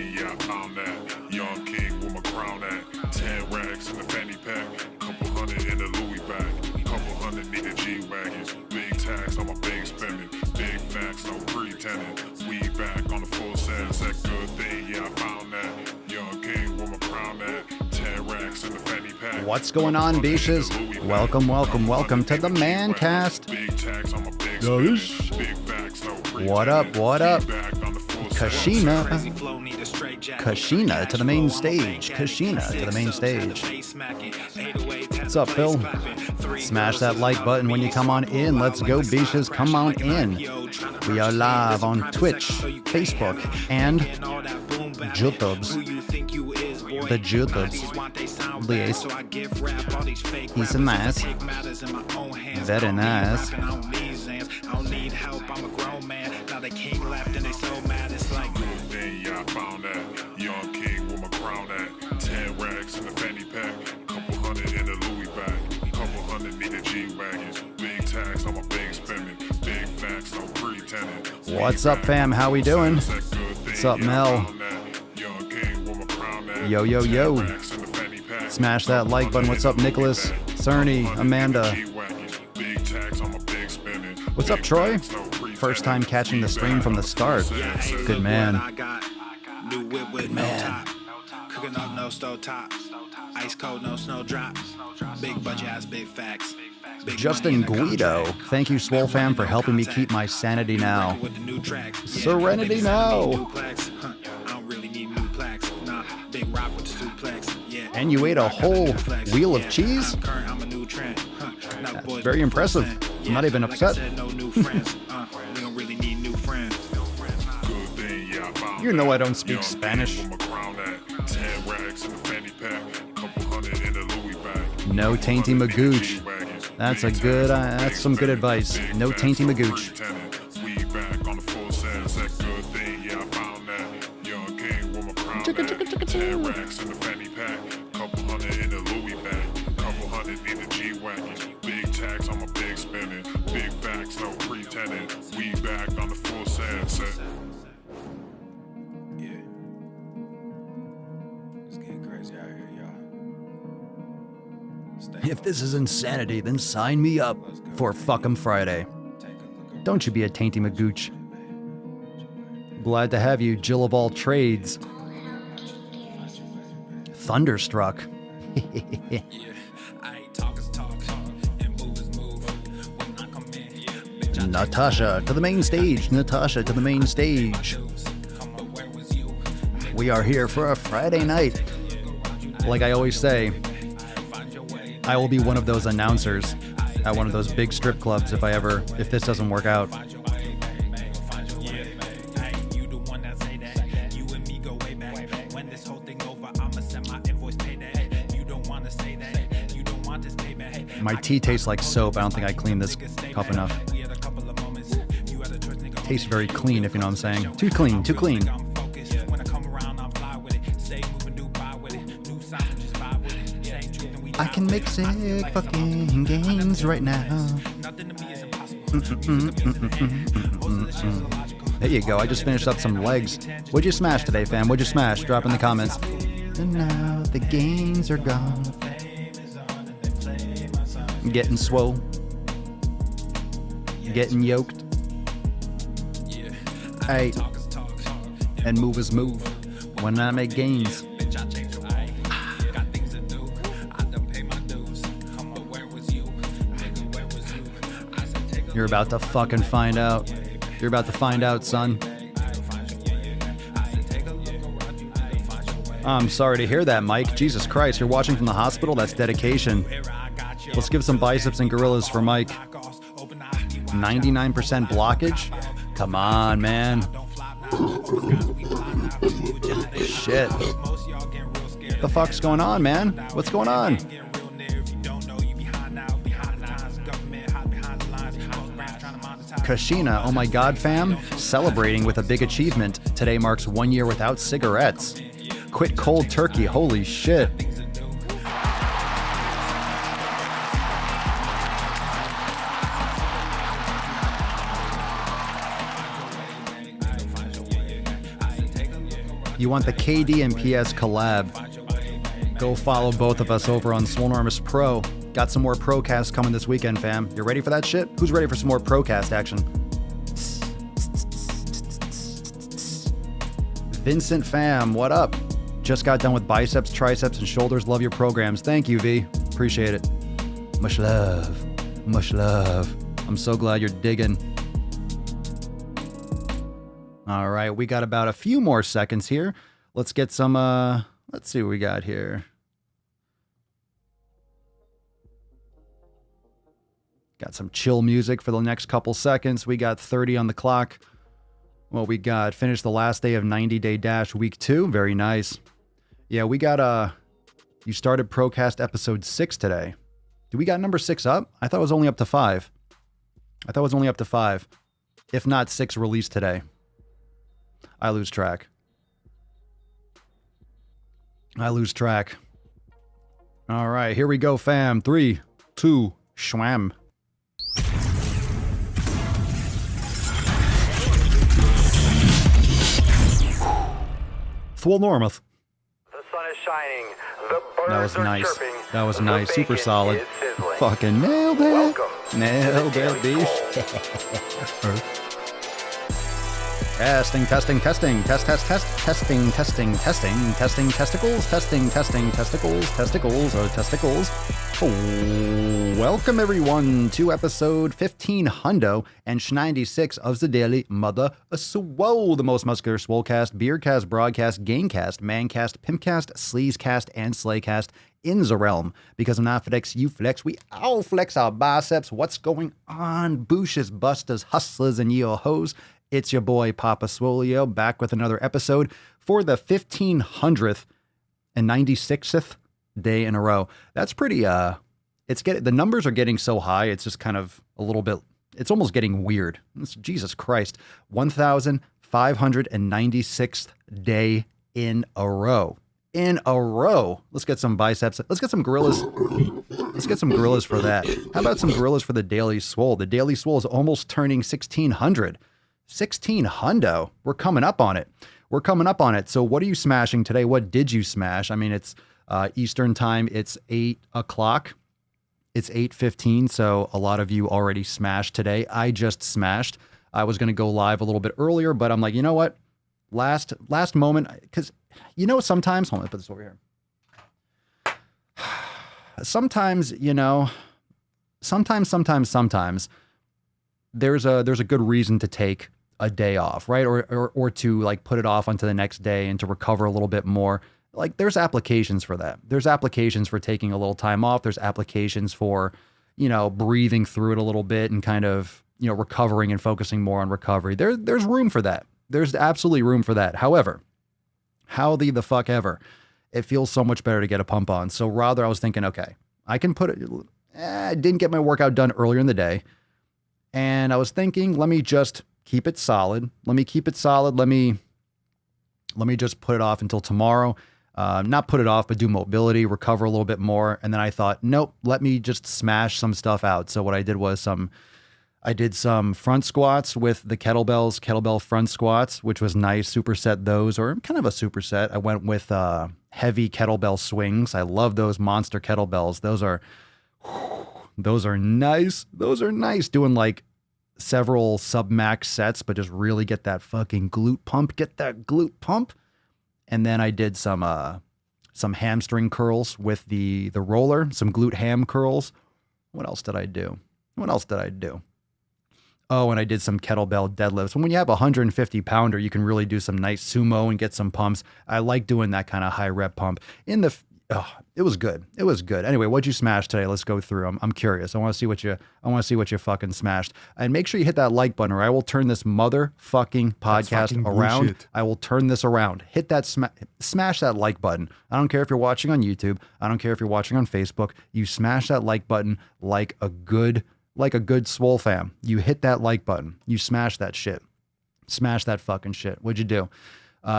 thing, yeah, I found that. Young king with my crown at. 10 racks in the fanny pack. Couple hundred in the Louis bag. Couple hundred need the G-Wagons. Big tax on my big spending. Big facts, no pretending. We back on the full sense. That good thing, yeah, I found that. Young king with my crown at. 10 racks in the fanny pack. What's going on, beaches? Welcome to the Mancast. Big tax on my big Yes. big facts, no What up? Back on the full Kashina to the main stage. Kashina to the main stage. What's up, Phil? Smash that like button when you come on in. Let's go, beaches. Come on in. We are live on Twitch, Facebook, and YouTubes. The YouTubes. Yes. He's nice. Very nice. I found that young king with my crown at 10 racks in the fanny pack, couple hundred in the Louis bag, couple hundred need the G-Wagons, big tax on my big spending, big facts, no pretending. What's up, fam? How we doing? What's up, Mel? Yo, yo, yo. Smash that like button. What's up, Nicholas, Cerny, Amanda? What's up, Troy? First time catching the stream from the start. Good man. Good man. Cooking up, no stove top. Ice cold, no snow drop. Big budget has big facts. Justin Guido. Thank you, SwoleFam, for helping me keep my sanity now. Serenity now. And you ate a whole wheel of cheese? That's very impressive. I'm not even upset. You know I don't speak Spanish. No tainty magooch. That's some good advice. No tainty magooch. Chicka, chicka, chicka, chicka. Couple hundred in the Louis bag, couple hundred in the G-Wagons, big tax on my big spending, big facts, no pretending, we back on the full sunset. Yeah. It's getting crazy out here, y'all. If this is insanity, then sign me up for Fuck'em Friday. Don't you be a tainty magooch. Glad to have you, Jill of all trades. Thunderstruck. Natasha to the main stage. Natasha to the main stage. We are here for a Friday night. Like I always say, I will be one of those announcers at one of those big strip clubs if this doesn't work out. My tea tastes like soap. I don't think I cleaned this cup enough. Tastes very clean, if you know what I'm saying. Too clean, too clean. I can make sick fucking games right now. There you go. I just finished up some legs. What'd you smash today, fam? What'd you smash? Drop in the comments. And now the gains are gone. Getting swole. Getting yoked. Hey. And move is move. When I make gains. You're about to fucking find out. You're about to find out, son. I'm sorry to hear that, Mike. Jesus Christ, you're watching from the hospital? That's dedication. Let's give some biceps and gorillas for Mike. 99% blockage? Come on, man. Shit. The fuck's going on, man? What's going on? Kashina, oh my god, fam. Celebrating with a big achievement. Today marks 1 year without cigarettes. Quit cold turkey, holy shit. You want the KD and PS collab? Go follow both of us over on Swolenormous Pro. Got some more Procast coming this weekend, fam. You ready for that shit? Who's ready for some more Procast action? Vincent fam, what up? Just got done with biceps, triceps, and shoulders. Love your programs. Thank you, V. Appreciate it. Much love. Much love. I'm so glad you're digging. All right, we got about a few more seconds here. Let's get some, let's see what we got here. Got some chill music for the next couple seconds. We got 30 on the clock. Well, we got finished the last day of 90-day dash week 2. Very nice. Yeah, we got, you started Procast episode 6 today. Do we got number 6 up? I thought it was only up to 5. I thought it was only up to 5. If not 6 released today. I lose track. I lose track. All right, here we go, fam. 3, 2, schwam. Swolenormous. The sun is shining. The birds That was are nice. chirping. That was The nice. Super bacon solid. is sizzling. Fucking nailed it. Welcome Nailed to the it, Daily bitch. Testing, testing, testing, testing, testicles, testicles. Oh, welcome everyone to episode 1500 and 96 of the Daily Mother Swole, the most muscular Swolecast, Beercast, Broadcast, Gamecast, Mancast, Pimpcast, Sleazecast, and Slaycast in the realm. Because I'm not flex, you flex, we all flex our biceps. What's going on, booshes, busters, hustlers, and yo hoes? It's your boy Papa Swolio back with another episode for the 1500th and 96th day in a row. That's pretty the numbers are getting so high, it's just kind of a little bit, it's almost getting weird. Jesus Christ. 1596th day in a row. In a row. Let's get some biceps. Let's get some gorillas. Let's get some gorillas for that. How about some gorillas for the Daily Swole? The Daily Swole is almost turning 1600. 1600. We're coming up on it. We're coming up on it. So what are you smashing today? What did you smash? I mean, it's Eastern time. It's 8 o'clock. It's 8:15. So a lot of you already smashed today. I just smashed. I was going to go live a little bit earlier, but I'm like, you know what? Last moment, because you know, sometimes, hold on, put this over here. Sometimes, you know, sometimes there's a good reason to take a day off, right? Or to like put it off onto the next day and to recover a little bit more. Like there's applications for that. There's applications for taking a little time off. There's applications for, you know, breathing through it a little bit and kind of, you know, recovering and focusing more on recovery. There's room for that. There's absolutely room for that. However, how the fuck ever, it feels so much better to get a pump on. So rather I was thinking, okay, I can put it, I didn't get my workout done earlier in the day. And I was thinking, let me just keep it solid. Let me keep it solid. Let me just put it off until tomorrow. Not put it off, but do mobility, recover a little bit more. And then I thought, nope, let me just smash some stuff out. So what I did was I did some front squats with the kettlebell front squats, which was nice. Superset those, or kind of a superset. I went with heavy kettlebell swings. I love those monster kettlebells. Those are nice. Those are nice. Doing like several sub-max sets, but just really get that fucking glute pump. Get that glute pump. And then I did some hamstring curls with the roller, some glute ham curls. What else did I do? Oh, and I did some kettlebell deadlifts. When you have a 150 pounder, you can really do some nice sumo and get some pumps. I like doing that kind of high rep pump. It was good. It was good. Anyway, what'd you smash today? Let's go through. I'm curious. I want to see what you fucking smashed. And make sure you hit that like button, or I will turn this motherfucking podcast around. Bullshit. I will turn this around. Hit that smash that like button. I don't care if you're watching on YouTube. I don't care if you're watching on Facebook. You smash that like button like a good SwoleFam. You hit that like button. You smash that shit. Smash that fucking shit. What'd you do?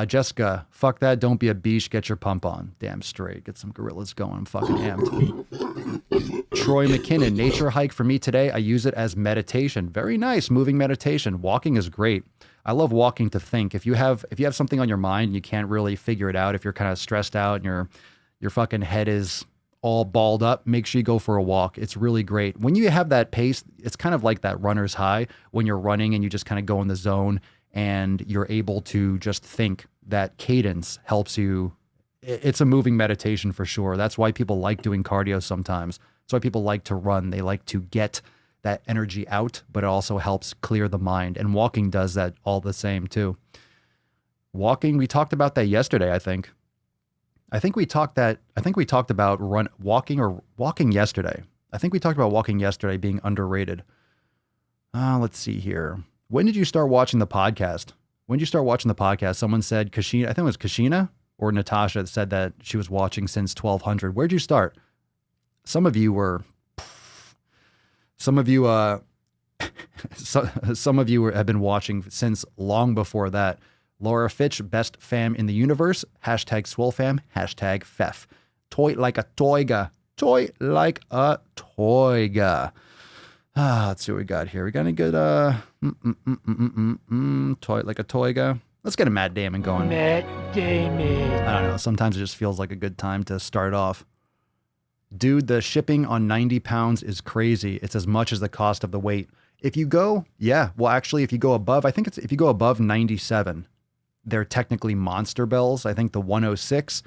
Jessica, fuck that. Don't be a beach. Get your pump on. Damn straight. Get some gorillas going. I'm fucking amped. Troy McKinnon, nature hike for me today. I use it as meditation. Very nice. Moving meditation. Walking is great. I love walking to think. If you have something on your mind and you can't really figure it out, if you're kind of stressed out and your fucking head is all balled up, make sure you go for a walk. It's really great. When you have that pace, it's kind of like that runner's high when you're running and you just kind of go in the zone and you're able to just think. That cadence helps you. It's a moving meditation for sure. That's why people like doing cardio sometimes. That's why people like to run. They like to get that energy out, but it also helps clear the mind. And walking does that all the same too. Walking, we talked about that yesterday, I think. I think we talked about walking yesterday. I think we talked about walking yesterday being underrated. Let's see here. When did you start watching the podcast? When did you start watching the podcast? Someone said Kashina, I think it was Kashina or Natasha said that she was watching since 1200. Where'd you start? Some of you have been watching since long before that. Laura Fitch, best fam in the universe. Hashtag SwoleFam. Hashtag Fef. Toy like a toyga. Toy like a toyga. Let's see what we got here. We got a good toy like a toyga. Let's get a Matt Damon going. Matt Damon. I don't know. Sometimes it just feels like a good time to start off. Dude, the shipping on 90 pounds is crazy. It's as much as the cost of the weight. If you go, if you go above, I think if you go above 97, they're technically monster bells. I think the 106,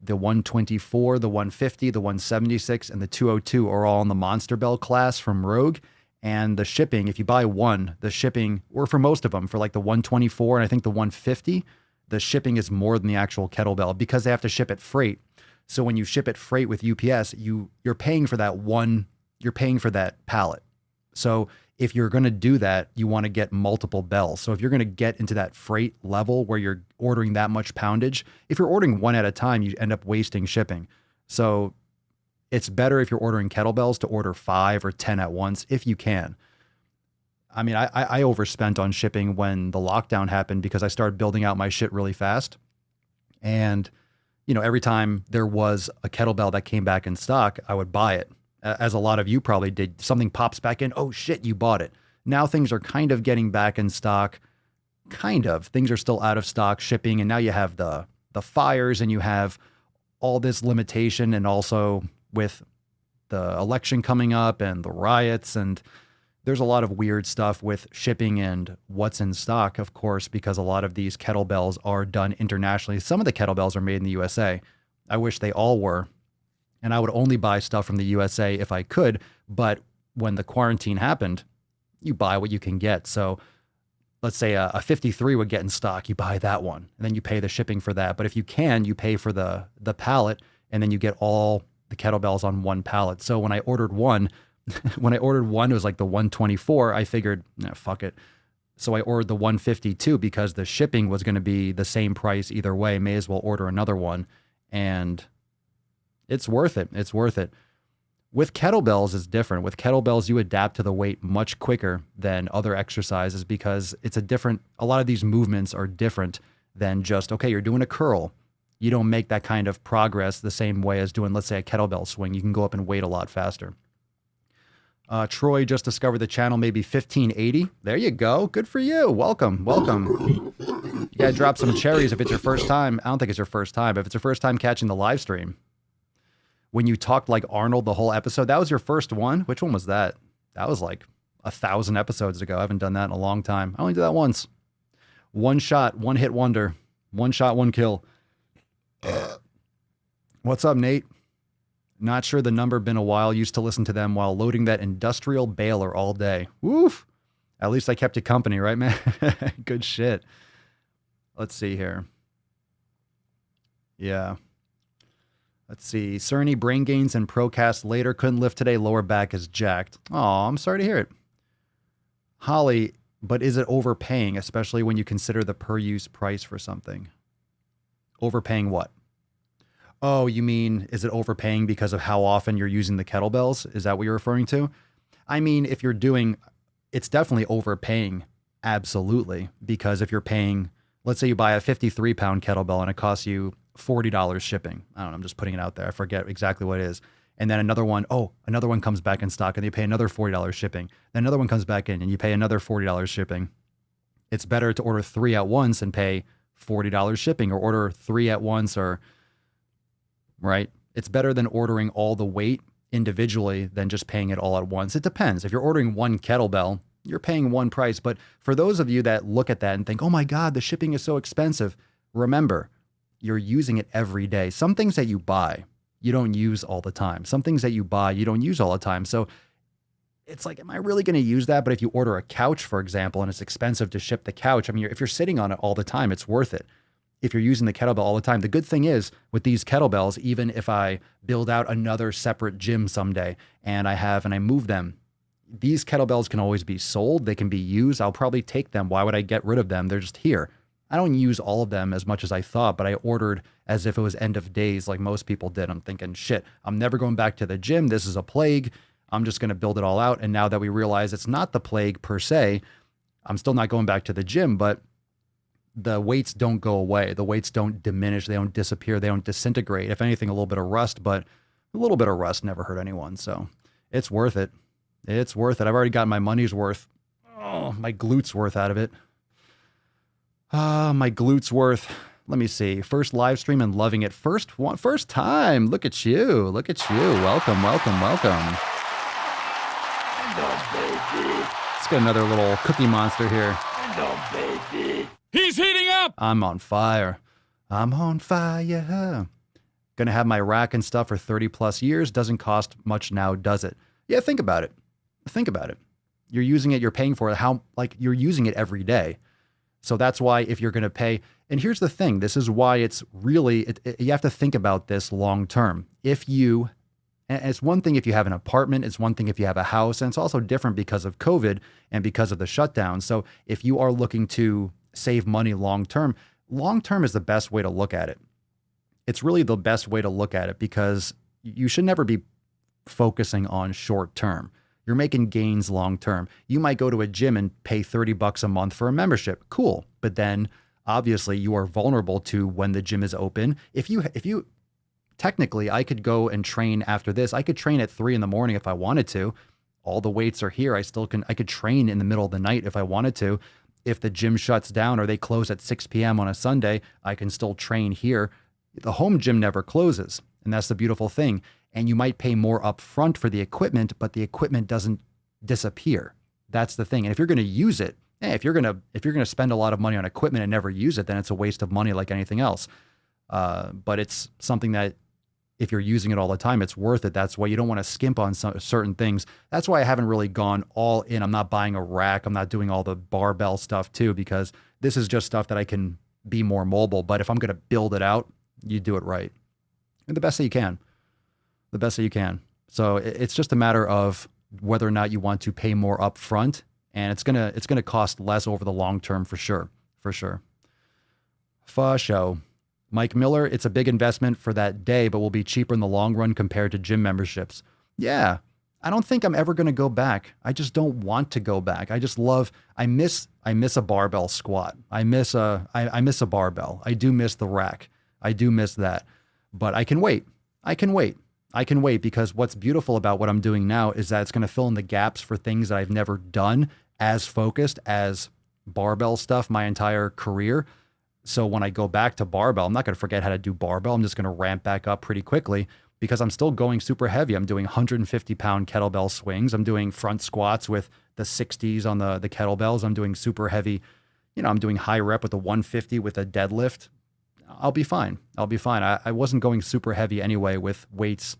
the 124, the 150, the 176, and the 202 are all in the monster bell class from Rogue. And the shipping, if you buy one, the shipping, or for most of them, for like the 124 and I think the 150, the shipping is more than the actual kettlebell because they have to ship it freight. So when you ship it freight with UPS, you're paying for you're paying for that pallet. So if you're going to do that, you want to get multiple bells. So if you're going to get into that freight level where you're ordering that much poundage, if you're ordering one at a time, you end up wasting shipping. So it's better if you're ordering kettlebells to order 5 or 10 at once if you can. I mean, I overspent on shipping when the lockdown happened because I started building out my shit really fast. And, every time there was a kettlebell that came back in stock, I would buy it. As a lot of you probably did. Something pops back in. Oh shit, you bought it. Now things are kind of getting back in stock. Kind of. Things are still out of stock shipping. And now you have the fires and you have all this limitation, and also with the election coming up and the riots, and there's a lot of weird stuff with shipping and what's in stock, of course, because a lot of these kettlebells are done internationally. Some of the kettlebells are made in the USA. I wish they all were. And I would only buy stuff from the USA if I could. But when the quarantine happened, you buy what you can get. So let's say a 53 would get in stock. You buy that one, and then you pay the shipping for that. But if you can, you pay for the pallet, and then you get all the kettlebells on one pallet. So when I ordered one, it was like the 124. I figured, fuck it. So I ordered the 152 because the shipping was going to be the same price either way. May as well order another one. And it's worth it. It's worth it. With kettlebells, it's different. With kettlebells, you adapt to the weight much quicker than other exercises because a lot of these movements are different than just, okay, you're doing a curl. You don't make that kind of progress the same way as doing, let's say, a kettlebell swing. You can go up in weight a lot faster. Troy just discovered the channel, maybe 1580. There you go. Good for you. Welcome. Welcome. You got to drop some cherries if it's your first time. I don't think it's your first time, but if it's your first time catching the live stream. When you talked like Arnold the whole episode, that was your first one? Which one was that? That was like 1,000 episodes ago. I haven't done that in a long time. I only did that once. One shot, one hit wonder. One shot, one kill. What's up, Nate? Not sure the number, been a while. Used to listen to them while loading that industrial baler all day. Woof. At least I kept you company, right, man? Good shit. Let's see here. Yeah. Let's see. Cerny, brain gains and procast later. Couldn't lift today. Lower back is jacked. Oh, I'm sorry to hear it. Holly, but is it overpaying, especially when you consider the per use price for something? Overpaying what? Oh, you mean, is it overpaying because of how often you're using the kettlebells? Is that what you're referring to? I mean, if you're doing, it's definitely overpaying. Absolutely. Because if you're paying, let's say you buy a 53-pound kettlebell and it costs you $40 shipping. I don't know. I'm just putting it out there. I forget exactly what it is. And then another one comes back in stock and you pay another $40 shipping. Then another one comes back in and you pay another $40 shipping. It's better to order 3 at once and pay $40 shipping, or order 3 at once, or right. It's better than ordering all the weight individually than just paying it all at once. It depends. If you're ordering 1 kettlebell, you're paying one price. But for those of you that look at that and think, oh my God, the shipping is so expensive, remember, you're using it every day. Some things that you buy, you don't use all the time. Some things that you buy, you don't use all the time. So it's like, am I really going to use that? But if you order a couch, for example, and it's expensive to ship the couch, I mean, if you're sitting on it all the time, it's worth it. If you're using the kettlebell all the time, the good thing is with these kettlebells, even if I build out another separate gym someday and I move them, these kettlebells can always be sold. They can be used. I'll probably take them. Why would I get rid of them? They're just here. I don't use all of them as much as I thought, but I ordered as if it was end of days like most people did. I'm thinking, shit, I'm never going back to the gym. This is a plague. I'm just going to build it all out. And now that we realize it's not the plague per se, I'm still not going back to the gym, but the weights don't go away. The weights don't diminish. They don't disappear. They don't disintegrate. If anything, a little bit of rust, but a little bit of rust never hurt anyone. So it's worth it. It's worth it. I've already got my money's worth. Oh, my glutes worth out of it. My glutes worth. Let me see. First live stream and loving it. First time. Look at you. Look at you. Welcome, welcome, welcome. Let's get another little cookie monster here. He's heating up. I'm on fire. I'm on fire. Gonna have my rack and stuff for 30 plus years. Doesn't cost much now, does it? Yeah, think about it. Think about it. You're using it, you're paying for it. You're using it every day. So that's why if you're going to pay, and here's the thing, this is why it's really, you have to think about this long term. And it's one thing if you have an apartment, it's one thing if you have a house, and it's also different because of COVID and because of the shutdown. So if you are looking to save money long term is the best way to look at it. It's really the best way to look at it because you should never be focusing on short term. You're making gains long term. You might go to a gym and pay $30 a month for a membership. Cool. But then obviously you are vulnerable to when the gym is open. If you technically, I could go and train after this. I could train at 3 a.m. if I wanted to. All the weights are here. I could train in the middle of the night if I wanted to. If the gym shuts down or they close at 6 p.m. on a Sunday, I can still train here. The home gym never closes. And that's the beautiful thing. And you might pay more upfront for the equipment, but the equipment doesn't disappear. That's the thing. And if you're going to use it, if you're going to spend a lot of money on equipment and never use it, then it's a waste of money like anything else. But it's something that if you're using it all the time, it's worth it. That's why you don't want to skimp on certain things. That's why I haven't really gone all in. I'm not buying a rack. I'm not doing all the barbell stuff too, because this is just stuff that I can be more mobile. But if I'm going to build it out, you do it right. And the best that you can. The best that you can. So it's just a matter of whether or not you want to pay more upfront, and it's gonna cost less over the long term for sure. For sure. Show. Mike Miller, it's a big investment for that day, but will be cheaper in the long run compared to gym memberships. Yeah. I don't think I'm ever gonna go back. I just don't want to go back. I miss a barbell squat. I miss a barbell. I do miss the rack. I do miss that. But I can wait. I can wait because what's beautiful about what I'm doing now is that it's going to fill in the gaps for things that I've never done as focused as barbell stuff my entire career. So when I go back to barbell, I'm not going to forget how to do barbell. I'm just going to ramp back up pretty quickly because I'm still going super heavy. I'm doing 150-pound kettlebell swings. I'm doing front squats with the 60s on the kettlebells. I'm doing super heavy. I'm doing high rep with the 150 with a deadlift. I'll be fine. I wasn't going super heavy anyway with weights.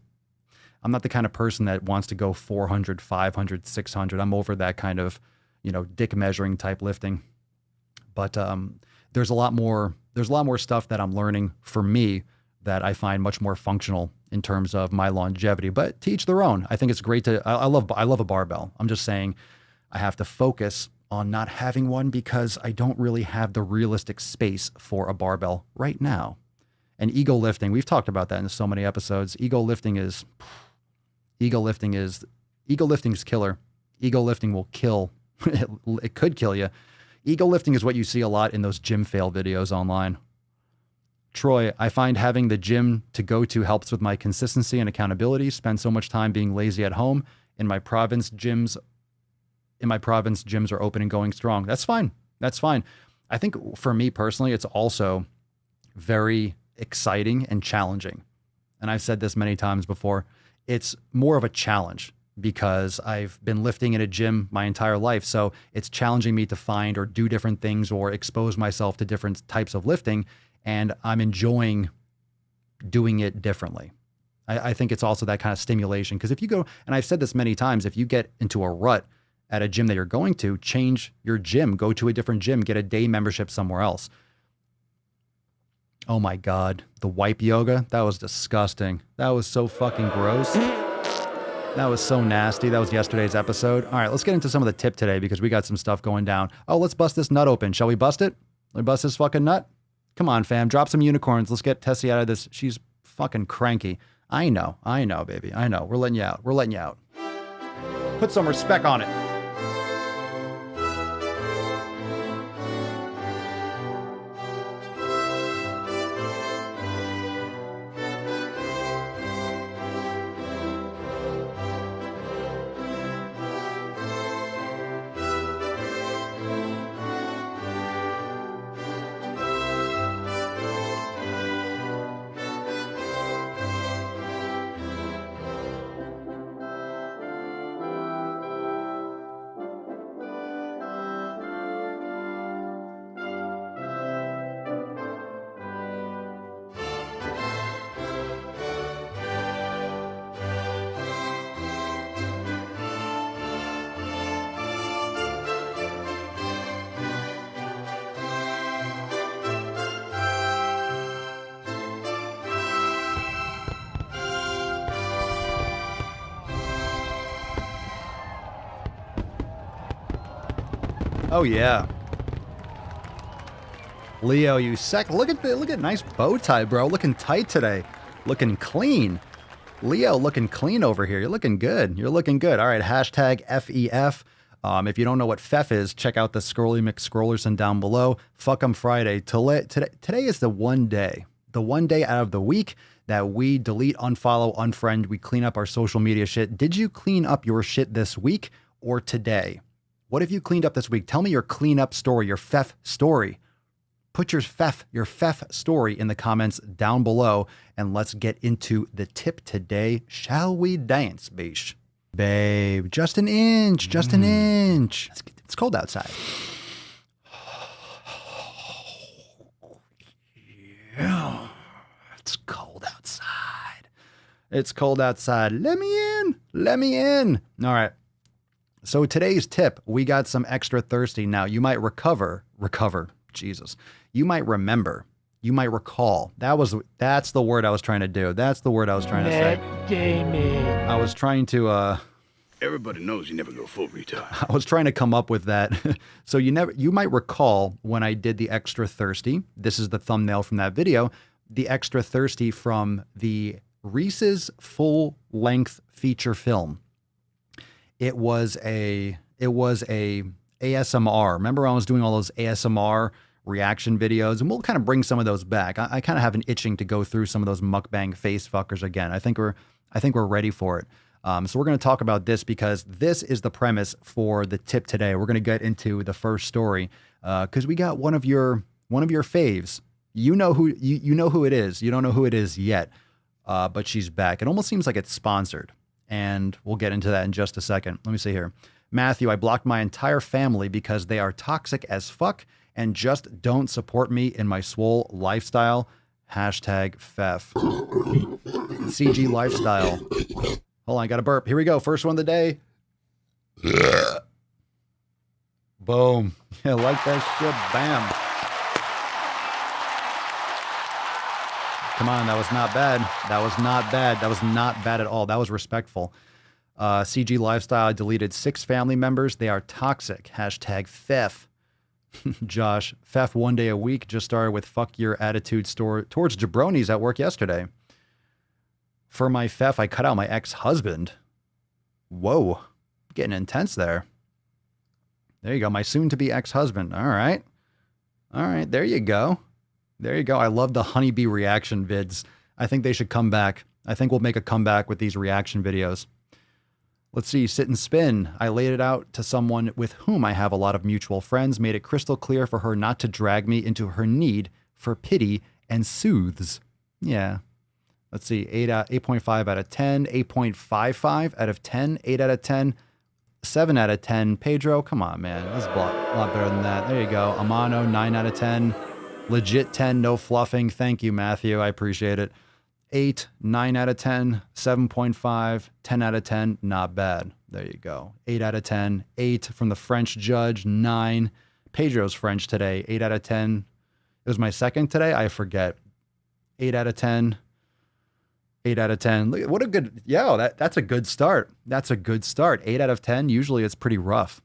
I'm not the kind of person that wants to go 400, 500, 600. I'm over that kind of, dick measuring type lifting. But there's a lot more stuff that I'm learning for me that I find much more functional in terms of my longevity. But to each their own. I think it's great I love a barbell. I'm just saying I have to focus on not having one because I don't really have the realistic space for a barbell right now. And ego lifting, we've talked about that in so many episodes. Ego lifting is killer. Ego lifting will kill. It could kill you. Ego lifting is what you see a lot in those gym fail videos online. Troy, I find having the gym to go to helps with my consistency and accountability. Spend so much time being lazy at home. In my province, gyms are open and going strong. That's fine. That's fine. I think for me personally, it's also very exciting and challenging. And I've said this many times before. It's more of a challenge because I've been lifting in a gym my entire life. So it's challenging me to find or do different things or expose myself to different types of lifting. And I'm enjoying doing it differently. I think it's also that kind of stimulation. Because if you go, and I've said this many times, if you get into a rut at a gym that you're going to, change your gym, go to a different gym, get a day membership somewhere else. Oh my God, the wipe yoga, that was disgusting. That was so fucking gross. That was so nasty. That was yesterday's episode. All right, let's get into some of the tip today because we got some stuff going down. Oh, let's bust this nut open. Shall we bust it? Let me bust this fucking nut? Come on, fam. Drop some unicorns. Let's get Tessie out of this. She's fucking cranky. I know, baby. I know. We're letting you out. We're letting you out. Put some respect on it. Oh yeah. Leo, you sec. Look at nice bow tie, bro. Looking tight today. Looking clean. Leo looking clean over here. You're looking good. You're looking good. All right, hashtag FEF. If you don't know what FEF is, check out the Scrolly McScrollerson down below. Fuck 'em Friday. Today is the one day out of the week that we delete, unfollow, unfriend. We clean up our social media shit. Did you clean up your shit this week or today? What have you cleaned up this week? Tell me your cleanup story, your FEF story. Put your FEF story in the comments down below, and let's get into the tip today. Shall we dance, beesh? Babe, just an inch, just an inch. It's cold outside. Yeah, it's cold outside. It's cold outside. Let me in. Let me in. All right. So today's tip, we got some extra thirsty. Now you might recover, Jesus. You might remember, you might recall. That's the word I was trying to do. That's the word I was trying to say. I was trying to, Everybody knows you never go full retard. I was trying to come up with that. So you might recall when I did the extra thirsty. This is the thumbnail from that video. The extra thirsty from the Reese's full length feature film. It was a ASMR. Remember I was doing all those ASMR reaction videos, and we'll kind of bring some of those back. I kind of have an itching to go through some of those mukbang face fuckers again. I think we're ready for it. So we're going to talk about this because this is the premise for the tip today. We're going to get into the first story because we got one of your faves. You know who it is. You don't know who it is yet, but she's back. It almost seems like it's sponsored. And we'll get into that in just a second. Let me see here. Matthew, I blocked my entire family because they are toxic as fuck and just don't support me in my swole lifestyle. Hashtag FEF. CG lifestyle. Hold on, I got a burp. Here we go. First one of the day. Boom. Yeah, like that shit. Bam. Come on, that was not bad. That was not bad. That was not bad at all. That was respectful. CG Lifestyle deleted 6 family members. They are toxic. Hashtag FEF. Josh, FEF 1 day a week just started with fuck your attitude towards jabronis at work yesterday. For my FEF, I cut out my ex-husband. Whoa, getting intense there. There you go, my soon-to-be ex-husband. All right, there you go. There you go. I love the honeybee reaction vids. I think they should come back. I think we'll make a comeback with these reaction videos. Let's see, sit and spin. I laid it out to someone with whom I have a lot of mutual friends, made it crystal clear for her not to drag me into her need for pity and soothes. Yeah. Let's see, 8.5 out of 10, 8.55 out of 10, 8 out of 10, 7 out of 10. Pedro, come on, man. That's a lot better than that. There you go. Amano, 9 out of 10. Legit 10, no fluffing. Thank you, Matthew. I appreciate it. 8, 9 out of 10, 7.5, 10 out of 10. Not bad. There you go. 8 out of 10. 8 from the French judge. 9. Pedro's French today. 8 out of 10. It was my second today. I forget. 8 out of 10. 8 out of 10. Look, what a good, that's a good start. That's a good start. 8 out of 10. Usually it's pretty rough.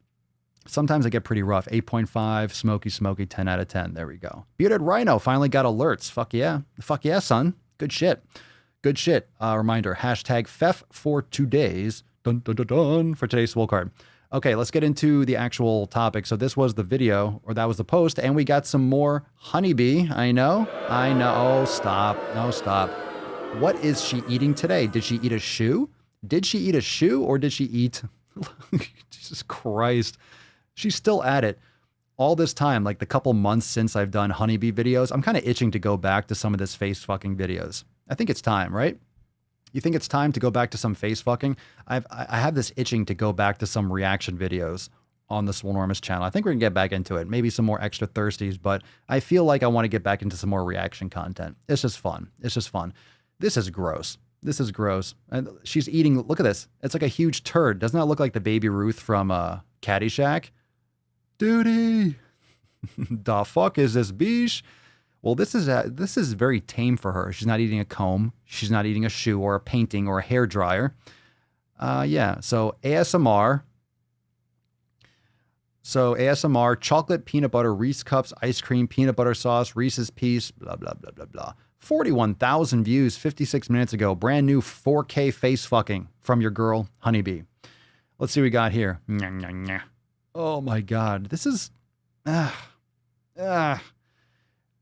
Sometimes I get pretty rough. 8.5, smoky, 10 out of 10. There we go. Bearded Rhino finally got alerts. Fuck yeah. Fuck yeah, son. Good shit. Good shit. Reminder, hashtag FEF for 2 days. Dun, dun, dun, dun, for today's Swole card. Okay, let's get into the actual topic. So this was the video, or that was the post, and we got some more honeybee. I know. Oh, stop. No, stop. What is she eating today? Did she eat a shoe? Did she eat a shoe, or did she eat... Jesus Christ. She's still at it. All this time, like the couple months since I've done honeybee videos, I'm kind of itching to go back to some of this face fucking videos. I think it's time, right? You think it's time to go back to some face fucking? I have this itching to go back to some reaction videos on the Swolenormous channel. I think we're gonna get back into it. Maybe some more extra thirsties, but I feel like I want to get back into some more reaction content. It's just fun. It's just fun. This is gross. This is gross. And she's eating, look at this. It's like a huge turd. Doesn't that look like the baby Ruth from Caddyshack? Duty. The fuck is this biche? Well, this is very tame for her. She's not eating a comb. She's not eating a shoe or a painting or a hair dryer. Yeah. So ASMR. Chocolate, peanut butter, Reese cups, ice cream, peanut butter sauce, Reese's Piece, blah, blah, blah, blah, blah. 41,000 views 56 minutes ago. Brand new 4K face fucking from your girl, Honeybee. Let's see what we got here. Oh my God. This is...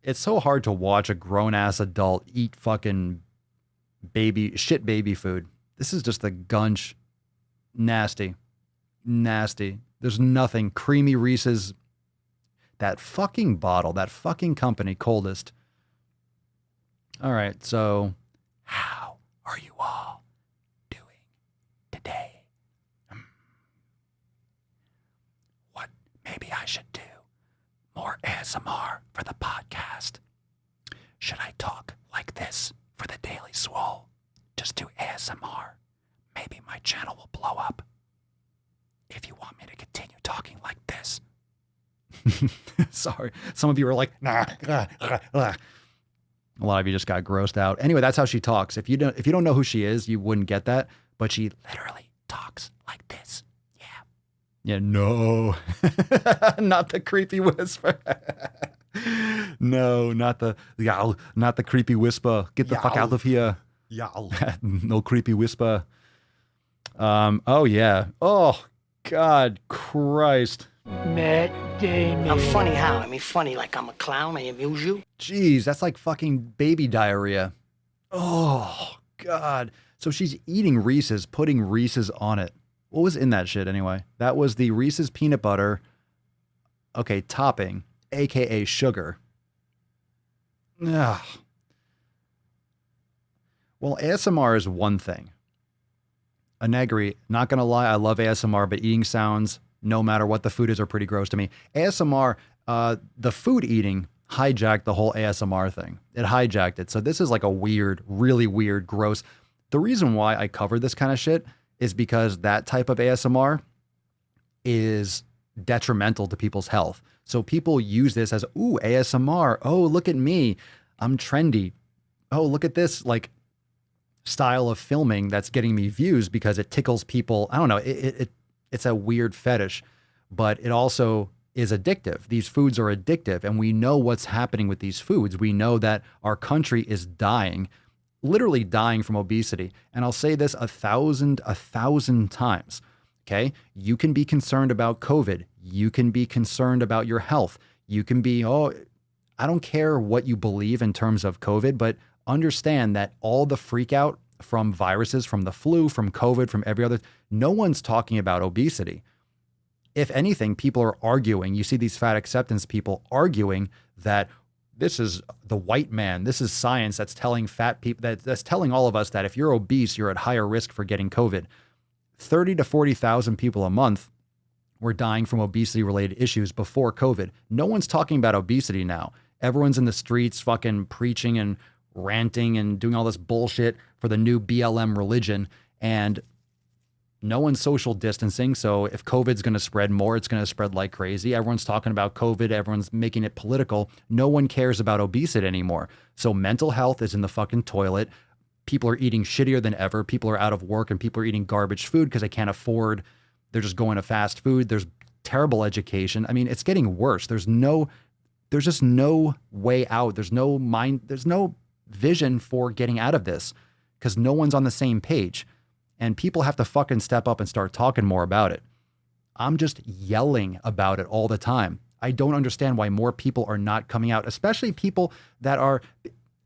It's so hard to watch a grown-ass adult eat fucking shit baby food. This is just the gunch. Nasty. Nasty. There's nothing. Creamy Reese's. That fucking bottle, that fucking company, Coldest. All right, so how are you all doing today? What maybe I should do? More ASMR for the podcast. Should I talk like this for the Daily Swole? Just do ASMR. Maybe my channel will blow up. If you want me to continue talking like this. Sorry. Some of you are like, nah. A lot of you just got grossed out. Anyway, that's how she talks. If you don't know who she is, you wouldn't get that. But she literally talks like this. Yeah. Yeah, no. Not the creepy whisper. No, not the yow, not the creepy whisper. Get the fuck out of here. Yow. No creepy whisper. Oh yeah. Oh God Christ. Matt Damon. I'm funny how? I mean funny like I'm a clown, I amuse you. Jeez, that's like fucking baby diarrhea. Oh God. So she's eating Reese's, putting Reese's on it. What was in that shit anyway? That was the Reese's peanut butter. Okay, topping, aka sugar. Ugh. Well, ASMR is one thing. Anegri, not gonna lie, I love ASMR, but eating sounds, no matter what the food is, are pretty gross to me. ASMR, the food eating hijacked the whole ASMR thing. It hijacked it. So this is like a weird, really weird, gross. The reason why I cover this kind of shit is because that type of ASMR is detrimental to people's health. So people use this as, ooh, ASMR. Oh, look at me. I'm trendy. Oh, look at this like style of filming that's getting me views because it tickles people. I don't know. It's a weird fetish, but it also is addictive. These foods are addictive, and we know what's happening with these foods. We know that our country is dying, literally dying from obesity. And I'll say this 1,000 times. Okay. You can be concerned about COVID. You can be concerned about your health. You can be, I don't care what you believe in terms of COVID, but understand that all the freak out from viruses, from the flu, from COVID, from every other. No one's talking about obesity. If anything, people are arguing. You see these fat acceptance people arguing that this is the white man. This is science that's telling fat people, that's telling all of us that if you're obese, you're at higher risk for getting COVID. 30 to 40,000 people a month were dying from obesity-related issues before COVID. No one's talking about obesity now. Everyone's in the streets fucking preaching and ranting and doing all this bullshit for the new BLM religion, and no one's social distancing. So if COVID's going to spread more, it's going to spread like crazy. Everyone's talking about COVID. Everyone's making it political. No one cares about obesity anymore. So mental health is in the fucking toilet. People are eating shittier than ever. People are out of work and people are eating garbage food because they can't afford. They're just going to fast food. There's terrible education. I mean, it's getting worse. There's just no way out. There's no vision for getting out of this because no one's on the same page. And people have to fucking step up and start talking more about it. I'm just yelling about it all the time. I don't understand why more people are not coming out, especially people that are,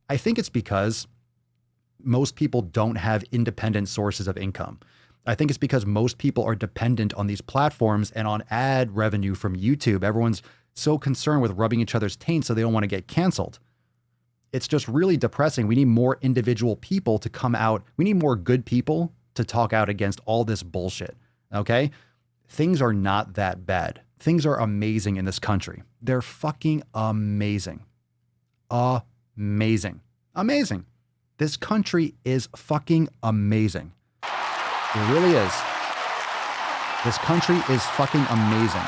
I think it's because most people don't have independent sources of income. I think it's because most people are dependent on these platforms and on ad revenue from YouTube. Everyone's so concerned with rubbing each other's taint so they don't want to get canceled. It's just really depressing. We need more individual people to come out. We need more good people to talk out against all this bullshit, okay? Things are not that bad. Things are amazing in this country. They're fucking amazing. Amazing. Amazing. This country is fucking amazing. It really is. This country is fucking amazing.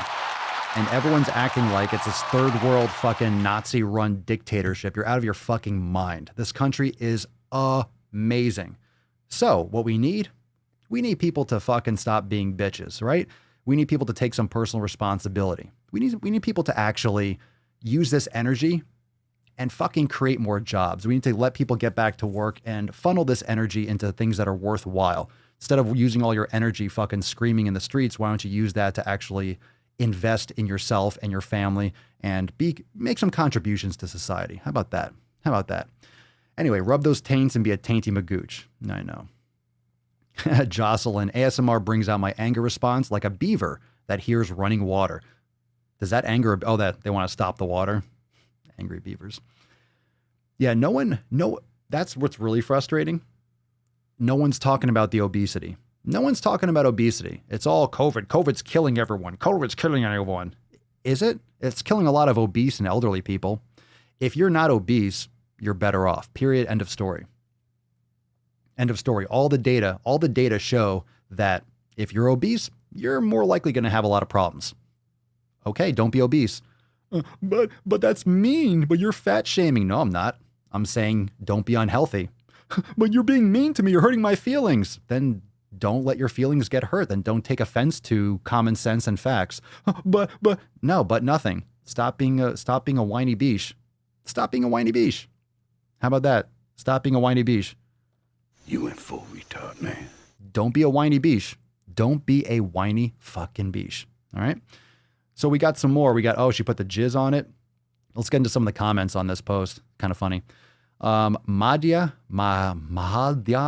And everyone's acting like it's this third world fucking Nazi-run dictatorship. You're out of your fucking mind. This country is amazing. So what we need people to fucking stop being bitches, right? We need people to take some personal responsibility. We need people to actually use this energy and fucking create more jobs. We need to let people get back to work and funnel this energy into things that are worthwhile. Instead of using all your energy fucking screaming in the streets, why don't you use that to actually invest in yourself and your family and make some contributions to society? How about that? How about that? Anyway, rub those taints and be a tainty magooch. I know. Jocelyn, ASMR brings out my anger response like a beaver that hears running water. Does that anger? Oh, that they want to stop the water. Angry beavers. Yeah, that's what's really frustrating. No one's talking about the obesity. No one's talking about obesity. It's all COVID. COVID's killing everyone. COVID's killing everyone. Is it? It's killing a lot of obese and elderly people. If you're not obese, you're better off. Period. End of story. End of story. All the data show that if you're obese, you're more likely going to have a lot of problems. Okay, don't be obese. But that's mean. But you're fat shaming. No, I'm not. I'm saying don't be unhealthy. But you're being mean to me. You're hurting my feelings. Then don't let your feelings get hurt. Then don't take offense to common sense and facts. But nothing. Stop being a whiny beesh. Stop being a whiny beesh. How about that? Stop being a whiny beesh. You went full retard, man. Don't be a whiny beesh. Don't be a whiny fucking beesh. All right? So we got some more. We got, she put the jizz on it. Let's get into some of the comments on this post. Kind of funny. Mahadya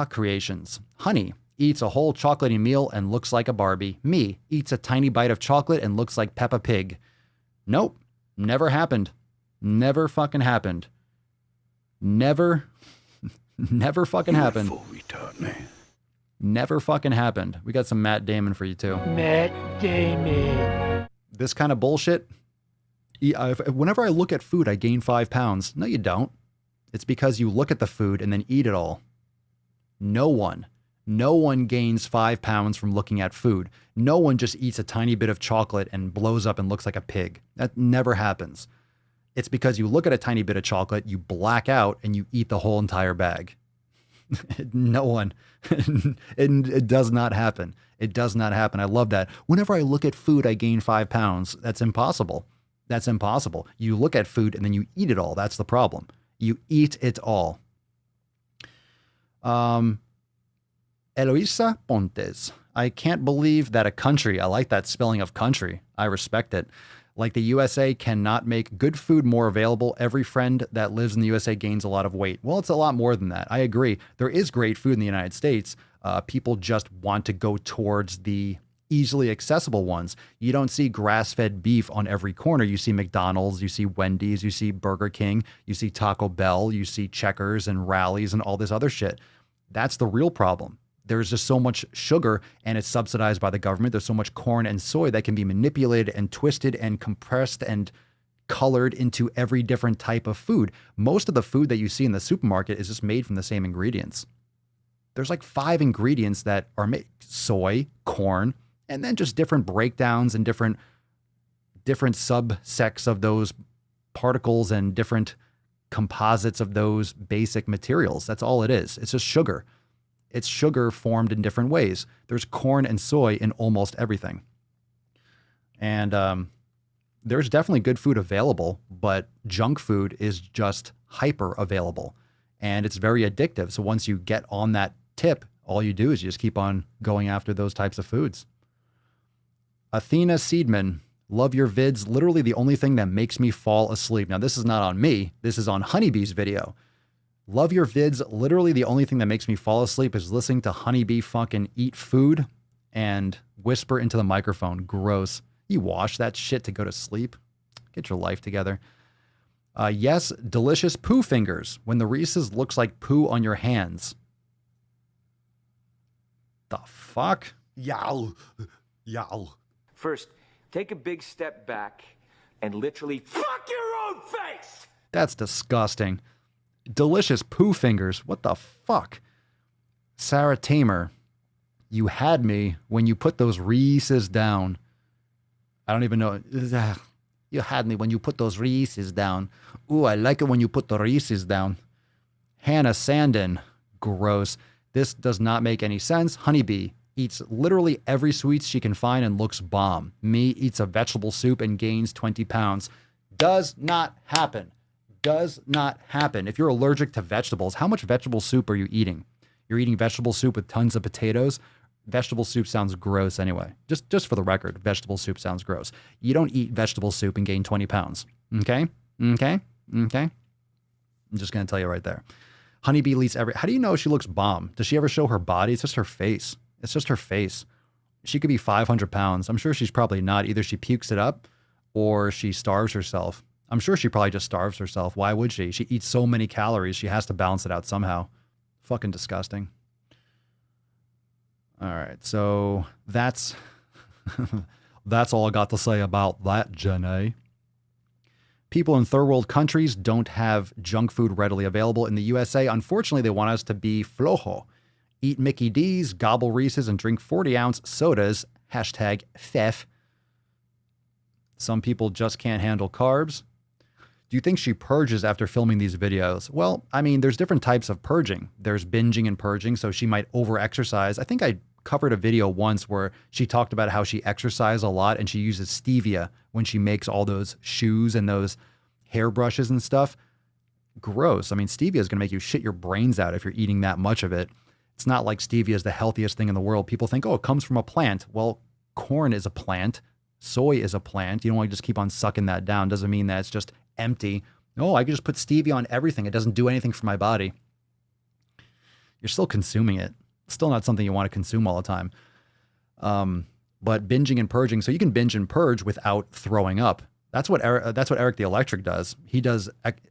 Creations. Honey eats a whole chocolatey meal and looks like a Barbie. Me eats a tiny bite of chocolate and looks like Peppa Pig. Nope. Never happened. Never fucking happened. Never fucking happened. Full retard, man. Never fucking happened. We got some Matt Damon for you too. Matt Damon. This kind of bullshit. Whenever I look at food, I gain 5 pounds. No, you don't. It's because you look at the food and then eat it all. No one gains 5 pounds from looking at food. No one just eats a tiny bit of chocolate and blows up and looks like a pig. That never happens. It's because you look at a tiny bit of chocolate, you black out, and you eat the whole entire bag. No one. It does not happen. It does not happen. I love that. Whenever I look at food, I gain 5 pounds. That's impossible. That's impossible. You look at food and then you eat it all. That's the problem. You eat it all. Eloisa Pontes. I can't believe that a country, I like that spelling of country. I respect it. Like the USA cannot make good food more available. Every friend that lives in the USA gains a lot of weight. Well, it's a lot more than that. I agree. There is great food in the United States. People just want to go towards the easily accessible ones. You don't see grass-fed beef on every corner. You see McDonald's, you see Wendy's, you see Burger King, you see Taco Bell, you see Checkers and Rallies and all this other shit. That's the real problem. There's just so much sugar and it's subsidized by the government. There's so much corn and soy that can be manipulated and twisted and compressed and colored into every different type of food. Most of the food that you see in the supermarket is just made from the same ingredients. There's like 5 ingredients that are made: soy, corn, and then just different breakdowns and different subsects of those particles and different composites of those basic materials. That's all it is. It's just sugar. It's sugar formed in different ways. There's corn and soy in almost everything. And there's definitely good food available, but junk food is just hyper available. And it's very addictive. So once you get on that tip, all you do is you just keep on going after those types of foods. Athena Seedman, love your vids. Literally the only thing that makes me fall asleep. Now, this is not on me. This is on Honeybee's video. Love your vids. Literally the only thing that makes me fall asleep is listening to Honeybee fucking eat food and whisper into the microphone. Gross. You wash that shit to go to sleep. Get your life together. Yes, delicious poo fingers. When the Reese's looks like poo on your hands. The fuck? Yow. Yow. First, take a big step back and literally fuck your own face. That's disgusting. Delicious poo fingers. What the fuck? Sarah Tamer, you had me when you put those Reese's down. I don't even know. You had me when you put those Reese's down. Ooh, I like it when you put the Reese's down. Hannah Sandin, gross. This does not make any sense. Honeybee eats literally every sweet she can find and looks bomb. Me eats a vegetable soup and gains 20 pounds. Does not happen. Does not happen. If you're allergic to vegetables, how much vegetable soup are you eating? You're eating vegetable soup with tons of potatoes. Vegetable soup sounds gross anyway. Just for the record, vegetable soup sounds gross. You don't eat vegetable soup and gain 20 pounds. Okay? Okay? Okay? I'm just going to tell you right there. Honeybee eats every... How do you know she looks bomb? Does she ever show her body? It's just her face. It's just her face. She could be 500 pounds. I'm sure she's probably not. Either she pukes it up or she starves herself. I'm sure she probably just starves herself. Why would she? She eats so many calories. She has to balance it out somehow. Fucking disgusting. All right. So that's all I got to say about that, Jenny. People in third world countries don't have junk food readily available. In the USA, unfortunately, they want us to be flojo. Eat Mickey D's, gobble Reese's, and drink 40-ounce sodas. Hashtag FEF. Some people just can't handle carbs. Do you think she purges after filming these videos? Well, I mean, there's different types of purging. There's binging and purging, so she might over-exercise. I think I covered a video once where she talked about how she exercises a lot and she uses stevia when she makes all those shoes and those hairbrushes and stuff. Gross. I mean, stevia is going to make you shit your brains out if you're eating that much of it. It's not like stevia is the healthiest thing in the world. People think, oh, it comes from a plant. Well, corn is a plant. Soy is a plant. You don't want to just keep on sucking that down. Doesn't mean that it's just empty. No, I can just put stevia on everything. It doesn't do anything for my body. You're still consuming it. Still not something you want to consume all the time. But binging and purging, so you can binge and purge without throwing up. That's what Eric the Electric does. He does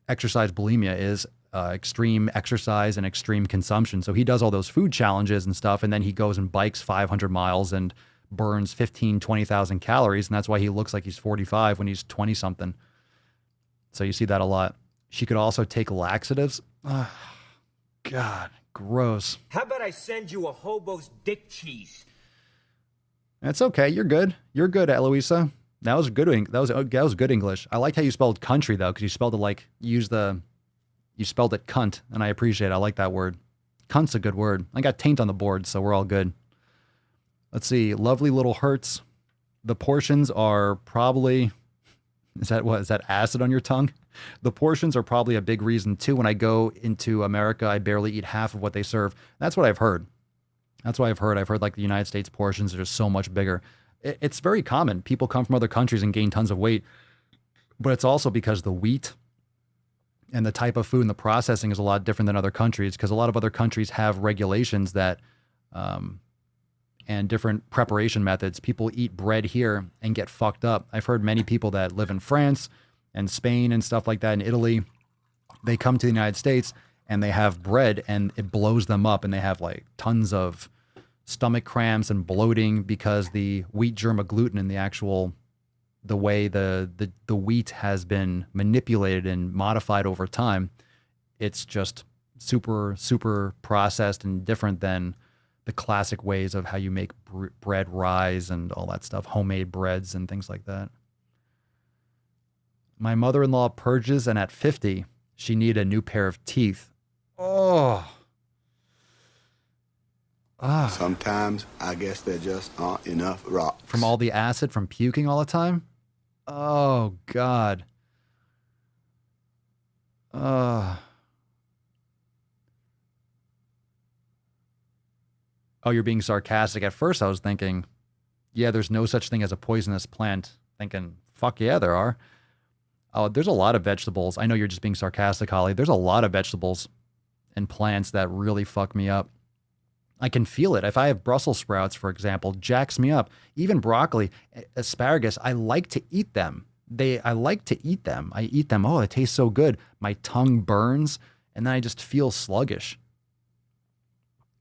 exercise bulimia, is extreme exercise and extreme consumption. So he does all those food challenges and stuff, and then he goes and bikes 500 miles and burns 15, 20,000 calories, and that's why he looks like he's 45 when he's 20-something. So you see that a lot. She could also take laxatives. Oh, God, gross. How about I send you a hobo's dick cheese? That's okay. You're good. You're good, Eloisa. That was good. That was good English. I liked how you spelled country though, because you spelled it like you spelled it cunt, and I appreciate it. I like that word. Cunt's a good word. I got taint on the board, so we're all good. Let's see. Lovely little hurts. The portions are probably... Is that acid on your tongue? The portions are probably a big reason too. When I go into America, I barely eat half of what they serve. That's what I've heard. That's what I've heard. I've heard like the United States portions are just so much bigger. It's very common. People come from other countries and gain tons of weight, but it's also because the wheat and the type of food and the processing is a lot different than other countries, because a lot of other countries have regulations that, and different preparation methods. People eat bread here and get fucked up. I've heard many people that live in France and Spain and stuff like that, in Italy, they come to the United States and they have bread and it blows them up and they have like tons of stomach cramps and bloating because the wheat germ agglutinin in the way the wheat has been manipulated and modified over time, it's just super, super processed and different than the classic ways of how you make bread rise and all that stuff, homemade breads and things like that. My mother-in-law purges, and at 50, she needed a new pair of teeth. Oh. Sometimes I guess there just aren't enough rocks. From all the acid from puking all the time? Oh, God. Oh, you're being sarcastic. At first, I was thinking, yeah, there's no such thing as a poisonous plant. Thinking, fuck yeah, there are. Oh, there's a lot of vegetables. I know you're just being sarcastic, Holly. There's a lot of vegetables and plants that really fuck me up. I can feel it. If I have Brussels sprouts, for example, jacks me up. Even broccoli, asparagus, I like to eat them. I like to eat them. I eat them. Oh, it tastes so good. My tongue burns, and then I just feel sluggish.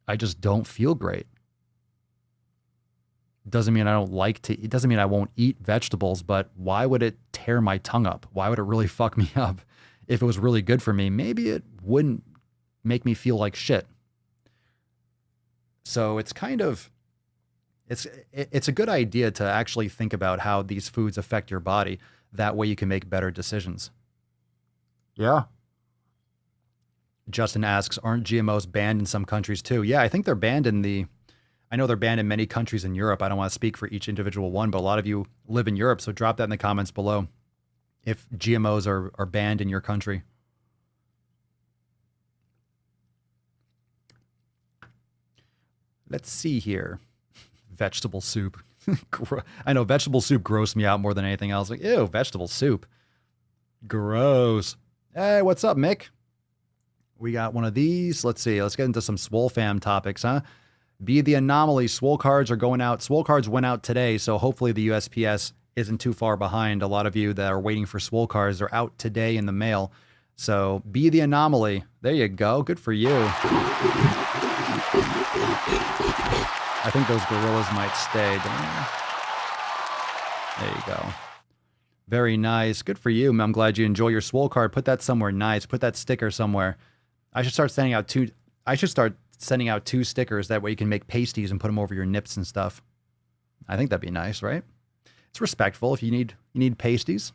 I just don't feel great. Doesn't mean I don't like to. It doesn't mean I won't eat vegetables, but why would it tear my tongue up? Why would it really fuck me up? If it was really good for me, maybe it wouldn't make me feel like shit. So it's kind of, it's a good idea to actually think about how these foods affect your body. That way you can make better decisions. Yeah. Justin asks, aren't GMOs banned in some countries too? Yeah, I think they're banned I know they're banned in many countries in Europe. I don't want to speak for each individual one, but a lot of you live in Europe, so drop that in the comments below if GMOs are banned in your country. Let's see here. Vegetable soup. I know vegetable soup grossed me out more than anything else. Like, ew, vegetable soup. Gross. Hey, what's up, Mick? We got one of these. Let's see. Let's get into some SwoleFam topics, huh? Be the anomaly. Swole cards are going out. Swole cards went out today, so hopefully the USPS isn't too far behind. A lot of you that are waiting for Swole cards are out today in the mail. So be the anomaly. There you go. Good for you. I think those gorillas might stay. There you go. Very nice. Good for you. I'm glad you enjoy your Swole card. Put that somewhere nice. Put that sticker somewhere. I should start sending out two stickers. That way you can make pasties and put them over your nips and stuff. I think that'd be nice, right? It's respectful if you need pasties.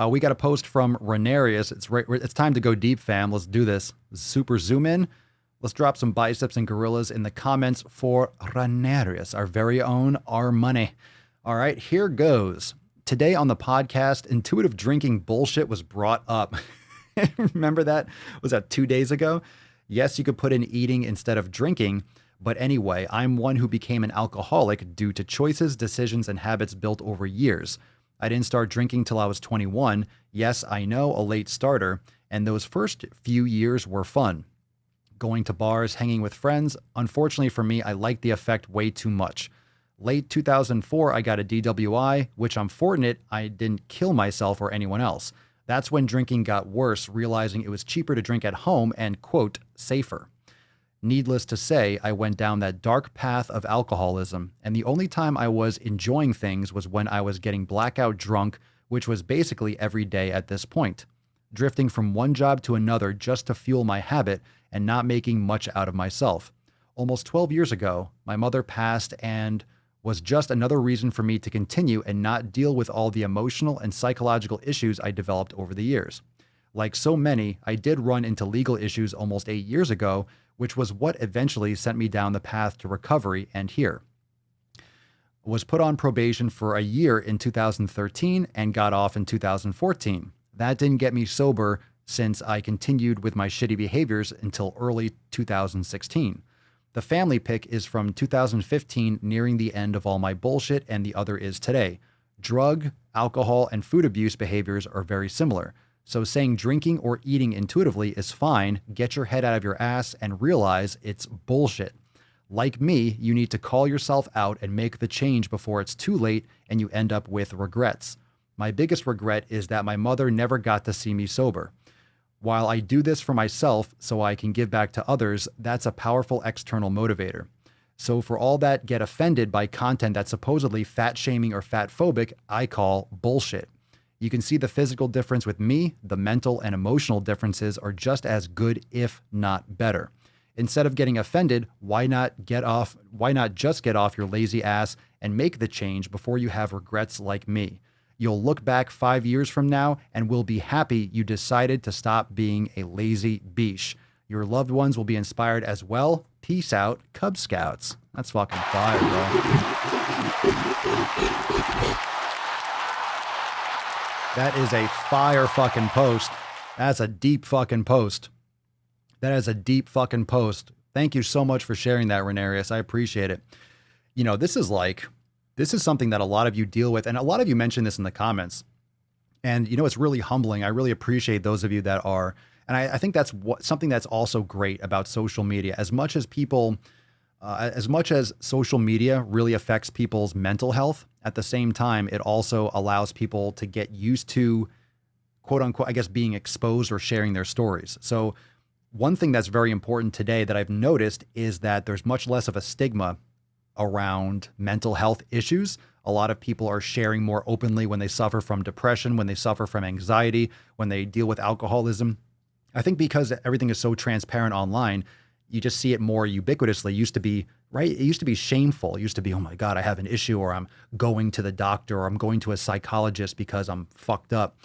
We got a post from Renarius. It's time to go deep, fam. Let's do this. Super zoom in. Let's drop some biceps and gorillas in the comments for Renarius, our very own R Money. All right, here goes. Today on the podcast, intuitive drinking bullshit was brought up. Remember that? Was that 2 days ago? Yes, you could put in eating instead of drinking. But anyway, I'm one who became an alcoholic due to choices, decisions, and habits built over years. I didn't start drinking till I was 21. Yes, I know, a late starter. And those first few years were fun. Going to bars, hanging with friends. Unfortunately for me, I liked the effect way too much. Late 2004, I got a DWI, which I'm fortunate I didn't kill myself or anyone else. That's when drinking got worse, realizing it was cheaper to drink at home and, quote, safer. Needless to say, I went down that dark path of alcoholism, and the only time I was enjoying things was when I was getting blackout drunk, which was basically every day at this point. Drifting from one job to another just to fuel my habit and not making much out of myself. Almost 12 years ago, my mother passed and was just another reason for me to continue and not deal with all the emotional and psychological issues I developed over the years. Like so many, I did run into legal issues almost 8 years ago, which was what eventually sent me down the path to recovery and here. Was put on probation for a year in 2013 and got off in 2014. That didn't get me sober since I continued with my shitty behaviors until early 2016. The family pic is from 2015, nearing the end of all my bullshit, and the other is today. Drug, alcohol, and food abuse behaviors are very similar. So saying drinking or eating intuitively is fine. Get your head out of your ass and realize it's bullshit. Like me, you need to call yourself out and make the change before it's too late and you end up with regrets. My biggest regret is that my mother never got to see me sober. While I do this for myself so I can give back to others, that's a powerful external motivator. So for all that get offended by content that's supposedly fat shaming or fat phobic, I call bullshit. You can see the physical difference with me. The mental and emotional differences are just as good, if not better. Instead of getting offended, why not just get off your lazy ass and make the change before you have regrets like me? You'll look back 5 years from now and will be happy you decided to stop being a lazy beesh. Your loved ones will be inspired as well. Peace out, Cub Scouts. That's fucking fire, bro. That is a fire fucking post. That's a deep fucking post. That is a deep fucking post. Thank you so much for sharing that, Renarius. I appreciate it. You know, this is something that a lot of you deal with, and a lot of you mentioned this in the comments. And, you know, it's really humbling. I really appreciate those of you that are, and I think that's something that's also great about social media. As much as social media really affects people's mental health, at the same time, it also allows people to get used to, quote unquote, I guess, being exposed or sharing their stories. So one thing that's very important today that I've noticed is that there's much less of a stigma around mental health issues. A lot of people are sharing more openly when they suffer from depression, when they suffer from anxiety, when they deal with alcoholism. I think because everything is so transparent online, you just see it more ubiquitously. It used to be, right? It used to be shameful. It used to be, oh my God, I have an issue, or I'm going to the doctor, or I'm going to a psychologist because I'm fucked up.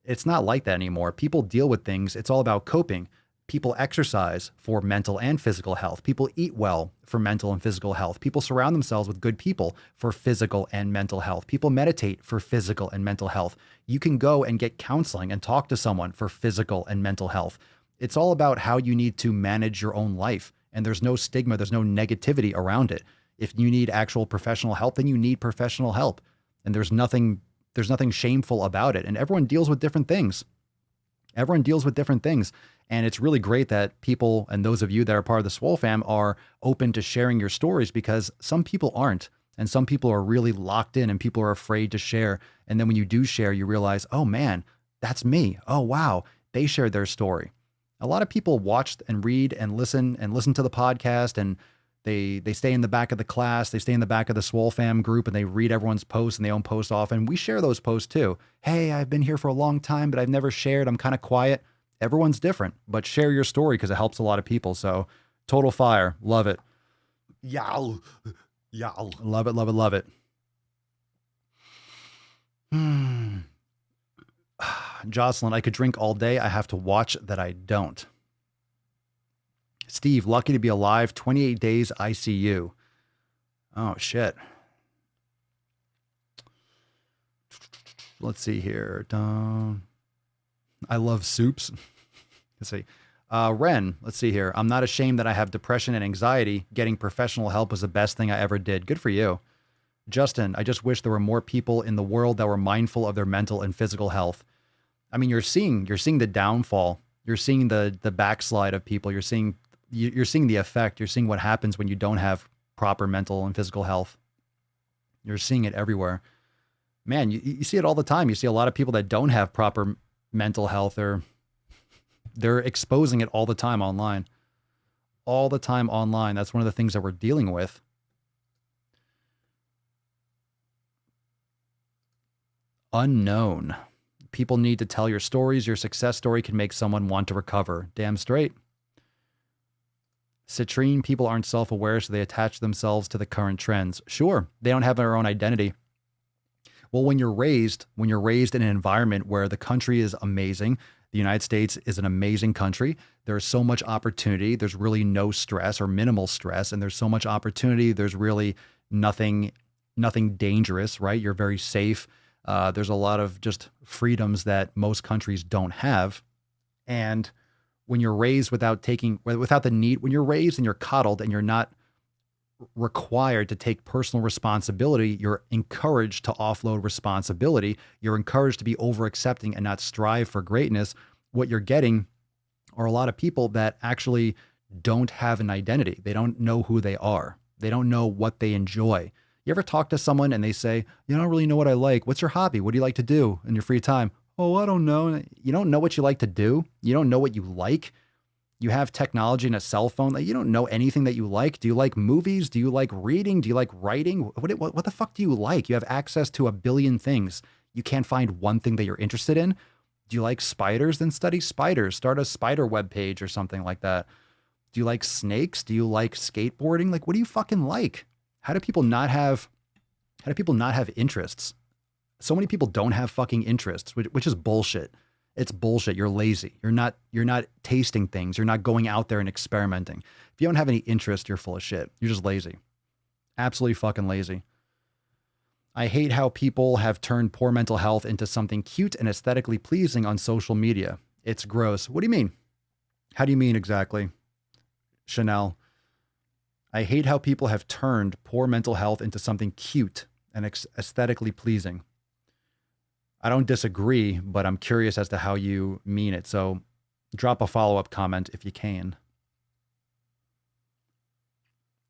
It's not like that anymore. People deal with things. It's all about coping. People exercise for mental and physical health. People eat well for mental and physical health. People surround themselves with good people for physical and mental health. People meditate for physical and mental health. You can go and get counseling and talk to someone for physical and mental health. It's all about how you need to manage your own life. And there's no stigma, there's no negativity around it. If you need actual professional help, then you need professional help. And there's nothing shameful about it. And everyone deals with different things. Everyone deals with different things. And it's really great that people, and those of you that are part of the SwoleFam, are open to sharing your stories, because some people aren't. And some people are really locked in and people are afraid to share. And then when you do share, you realize, oh man, that's me. Oh wow, they shared their story. A lot of people watch and read and listen to the podcast, and they stay in the back of the class, they stay in the back of the SwoleFam group, and they read everyone's posts, and they don't post often. We share those posts too. Hey, I've been here for a long time, but I've never shared. I'm kind of quiet. Everyone's different, but share your story because it helps a lot of people. So total fire. Love it. Yow. Yow. Love it, love it, love it. Jocelyn, I could drink all day. I have to watch that I don't. Steve, lucky to be alive. 28 days ICU. Oh, shit. Let's see here. I love soups. Let's see. Ren, let's see here. I'm not ashamed that I have depression and anxiety. Getting professional help was the best thing I ever did. Good for you. Justin, I just wish there were more people in the world that were mindful of their mental and physical health. I mean, you're seeing the downfall. You're seeing the backslide of people. You're seeing the effect. You're seeing what happens when you don't have proper mental and physical health. You're seeing it everywhere. Man, you see it all the time. You see a lot of people that don't have proper mental health, or they're exposing it all the time online. All the time online. That's one of the things that we're dealing with. Unknown. People need to tell your stories. Your success story can make someone want to recover. Damn straight. Citrine, people aren't self-aware, so they attach themselves to the current trends. Sure, they don't have their own identity. Well, when you're raised in an environment where the country is amazing, the United States is an amazing country. There's so much opportunity. There's really no stress or minimal stress, and there's so much opportunity. There's really nothing dangerous, right? You're very safe. There's a lot of just freedoms that most countries don't have. And when you're raised without the need, when you're raised and you're coddled and you're not required to take personal responsibility. You're encouraged to offload responsibility. You're encouraged to be over accepting and not strive for greatness. What you're getting are a lot of people that actually don't have an identity. They don't know who they are. They don't know what they enjoy. You ever talk to someone and they say, you don't really know what I like. What's your hobby? What do you like to do in your free time? Oh, I don't know. You don't know what you like to do. You don't know what you like. You have technology and a cell phone that you don't know anything that you like. Do you like movies? Do you like reading? Do you like writing? What the fuck do you like? You have access to a billion things. You can't find one thing that you're interested in. Do you like spiders? Then study spiders. Start a spider web page or something like that. Do you like snakes? Do you like skateboarding? Like, what do you fucking like? How do people not have interests? So many people don't have fucking interests, which is bullshit. It's bullshit. You're lazy. You're not tasting things. You're not going out there and experimenting. If you don't have any interest, you're full of shit. You're just lazy. Absolutely fucking lazy. I hate how people have turned poor mental health into something cute and aesthetically pleasing on social media. It's gross. What do you mean? How do you mean exactly? Chanel. I hate how people have turned poor mental health into something cute and aesthetically pleasing. I don't disagree, but I'm curious as to how you mean it. So drop a follow-up comment if you can.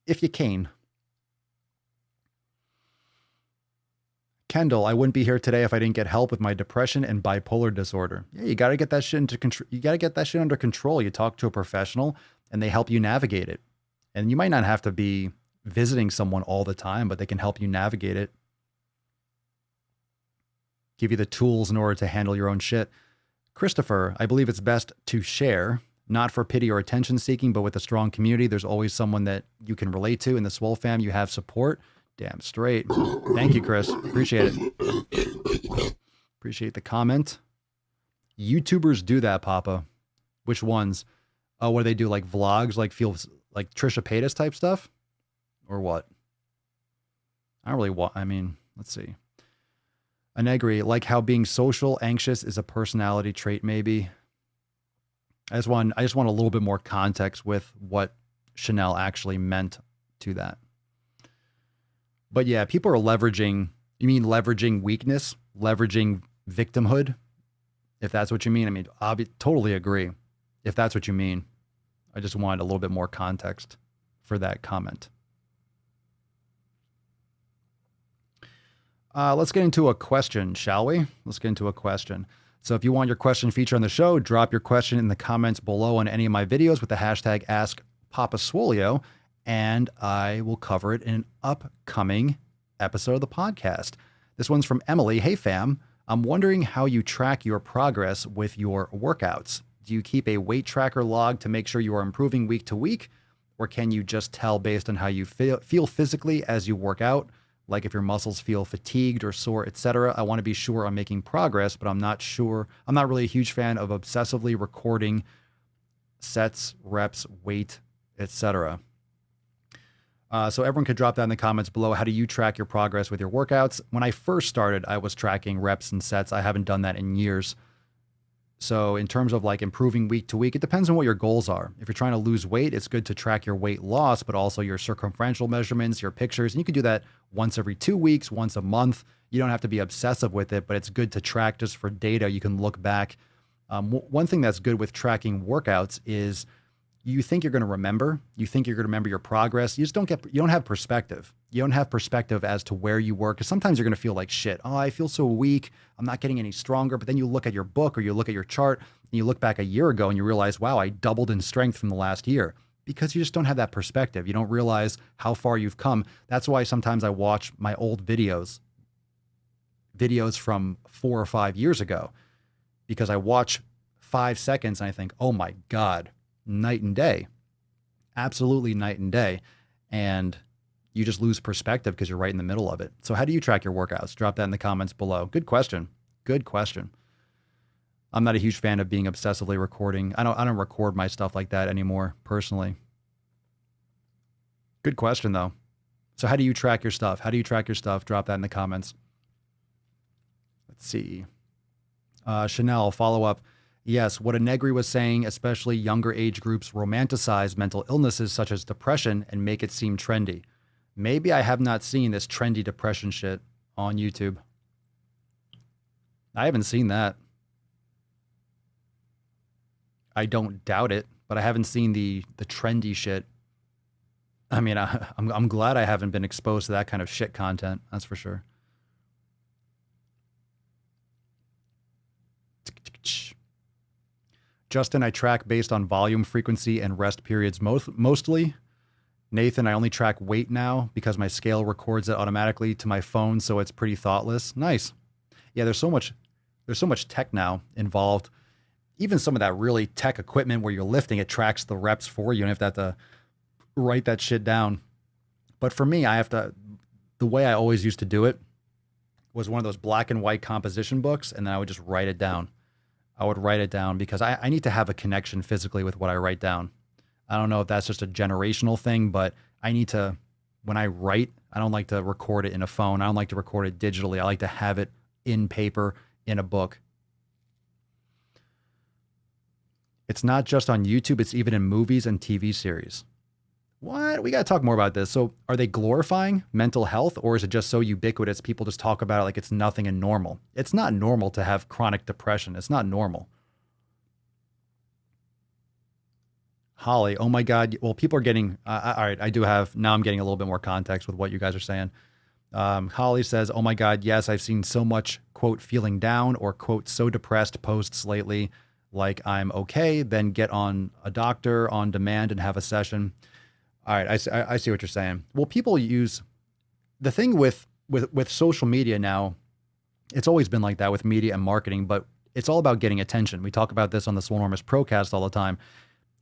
If you can. Kendall, I wouldn't be here today if I didn't get help with my depression and bipolar disorder. Yeah, you got to get that shit into control. You got to get that shit under control. You talk to a professional and they help you navigate it. And you might not have to be visiting someone all the time, but they can help you navigate it. Give you the tools in order to handle your own shit. Christopher, I believe it's best to share, not for pity or attention seeking, but with a strong community. There's always someone that you can relate to. In the SwoleFam, you have support. Damn straight. Thank you, Chris. Appreciate it. Appreciate the comment. YouTubers do that, Papa. Which ones? Oh, what do they do? Like vlogs, like Trisha Paytas type stuff? Or what? I don't really want, let's see. Anegri, like how being social anxious is a personality trait, maybe. I just want a little bit more context with what Chanel actually meant to that. But yeah, people are leveraging weakness, leveraging victimhood, if that's what you mean. I'll totally agree if that's what you mean. I just wanted a little bit more context for that comment. Let's get into a question, shall we? Let's get into a question. So if you want your question featured on the show, drop your question in the comments below on any of my videos with the hashtag AskPapaSwolio, and I will cover it in an upcoming episode of the podcast. This one's from Emily. Hey fam, I'm wondering how you track your progress with your workouts. Do you keep a weight tracker log to make sure you are improving week to week? Or can you just tell based on how you feel physically as you work out? Like if your muscles feel fatigued or sore, etc. I want to be sure I'm making progress, but I'm not really a huge fan of obsessively recording sets, reps, weight, etc. So everyone could drop that in the comments below. How do you track your progress with your workouts? When I first started, I was tracking reps and sets. I haven't done that in years. So in terms of like improving week to week, it depends on what your goals are. If you're trying to lose weight, it's good to track your weight loss, but also your circumferential measurements, your pictures. And you can do that once every 2 weeks, once a month. You don't have to be obsessive with it, but it's good to track just for data. You can look back. One thing that's good with tracking workouts is you think you're going to remember. You think you're going to remember your progress. You don't have perspective. You don't have perspective as to where you were, because sometimes you're going to feel like shit. Oh, I feel so weak. I'm not getting any stronger. But then you look at your book or you look at your chart and you look back a year ago and you realize, wow, I doubled in strength from the last year, because you just don't have that perspective. You don't realize how far you've come. That's why sometimes I watch my old videos from 4 or 5 years ago, because I watch 5 seconds and I think, oh my God, night and day, absolutely night and day. And you just lose perspective because you're right in the middle of it. So how do you track your workouts? Drop that in the comments below. Good question. Good question. I'm not a huge fan of being obsessively recording. I don't record my stuff like that anymore, personally. Good question though. So how do you track your stuff? How do you track your stuff? Drop that in the comments. Let's see. Chanel, follow up. Yes, what Anegri was saying, especially younger age groups romanticize mental illnesses such as depression and make it seem trendy. Maybe I have not seen this trendy depression shit on YouTube. I haven't seen that. I don't doubt it, but I haven't seen the trendy shit. I mean, I'm glad I haven't been exposed to that kind of shit content. That's for sure. Justin, I track based on volume, frequency, and rest periods mostly. Nathan, I only track weight now because my scale records it automatically to my phone, so it's pretty thoughtless. Nice. Yeah, there's so much tech now involved. Even some of that really tech equipment where you're lifting, it tracks the reps for you, and if you have to write that shit down. But for me, the way I always used to do it was one of those black and white composition books, and then I would just write it down. I would write it down because I need to have a connection physically with what I write down. I don't know if that's just a generational thing, but I need to, when I write, I don't like to record it in a phone. I don't like to record it digitally. I like to have it in paper, in a book. It's not just on YouTube, it's even in movies and TV series. What? We got to talk more about this. So are they glorifying mental health, or is it just so ubiquitous people just talk about it like it's nothing and normal? It's not normal to have chronic depression. It's not normal. Holly, oh my God. Well, people are getting, all right, now I'm getting a little bit more context with what you guys are saying. Holly says, oh my God, yes, I've seen so much, quote, feeling down or, quote, so depressed posts lately, like I'm okay, then get on a doctor on demand and have a session. All right, I see what you're saying. Well, people use the thing with social media now. It's always been like that with media and marketing, but it's all about getting attention. We talk about this on the Swolenormous Procast all the time.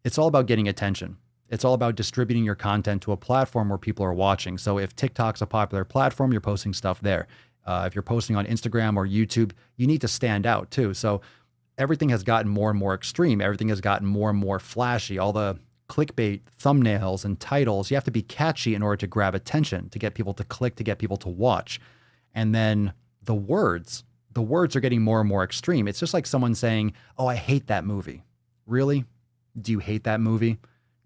It's all about getting attention. It's all about distributing your content to a platform where people are watching. So if TikTok's a popular platform, you're posting stuff there. If you're posting on Instagram or YouTube, you need to stand out too. So everything has gotten more and more extreme. Everything has gotten more and more flashy. All the clickbait thumbnails and titles, you have to be catchy in order to grab attention, to get people to click, to get people to watch. And then the words are getting more and more extreme. It's just like someone saying, oh, I hate that movie. Really? Do you hate that movie?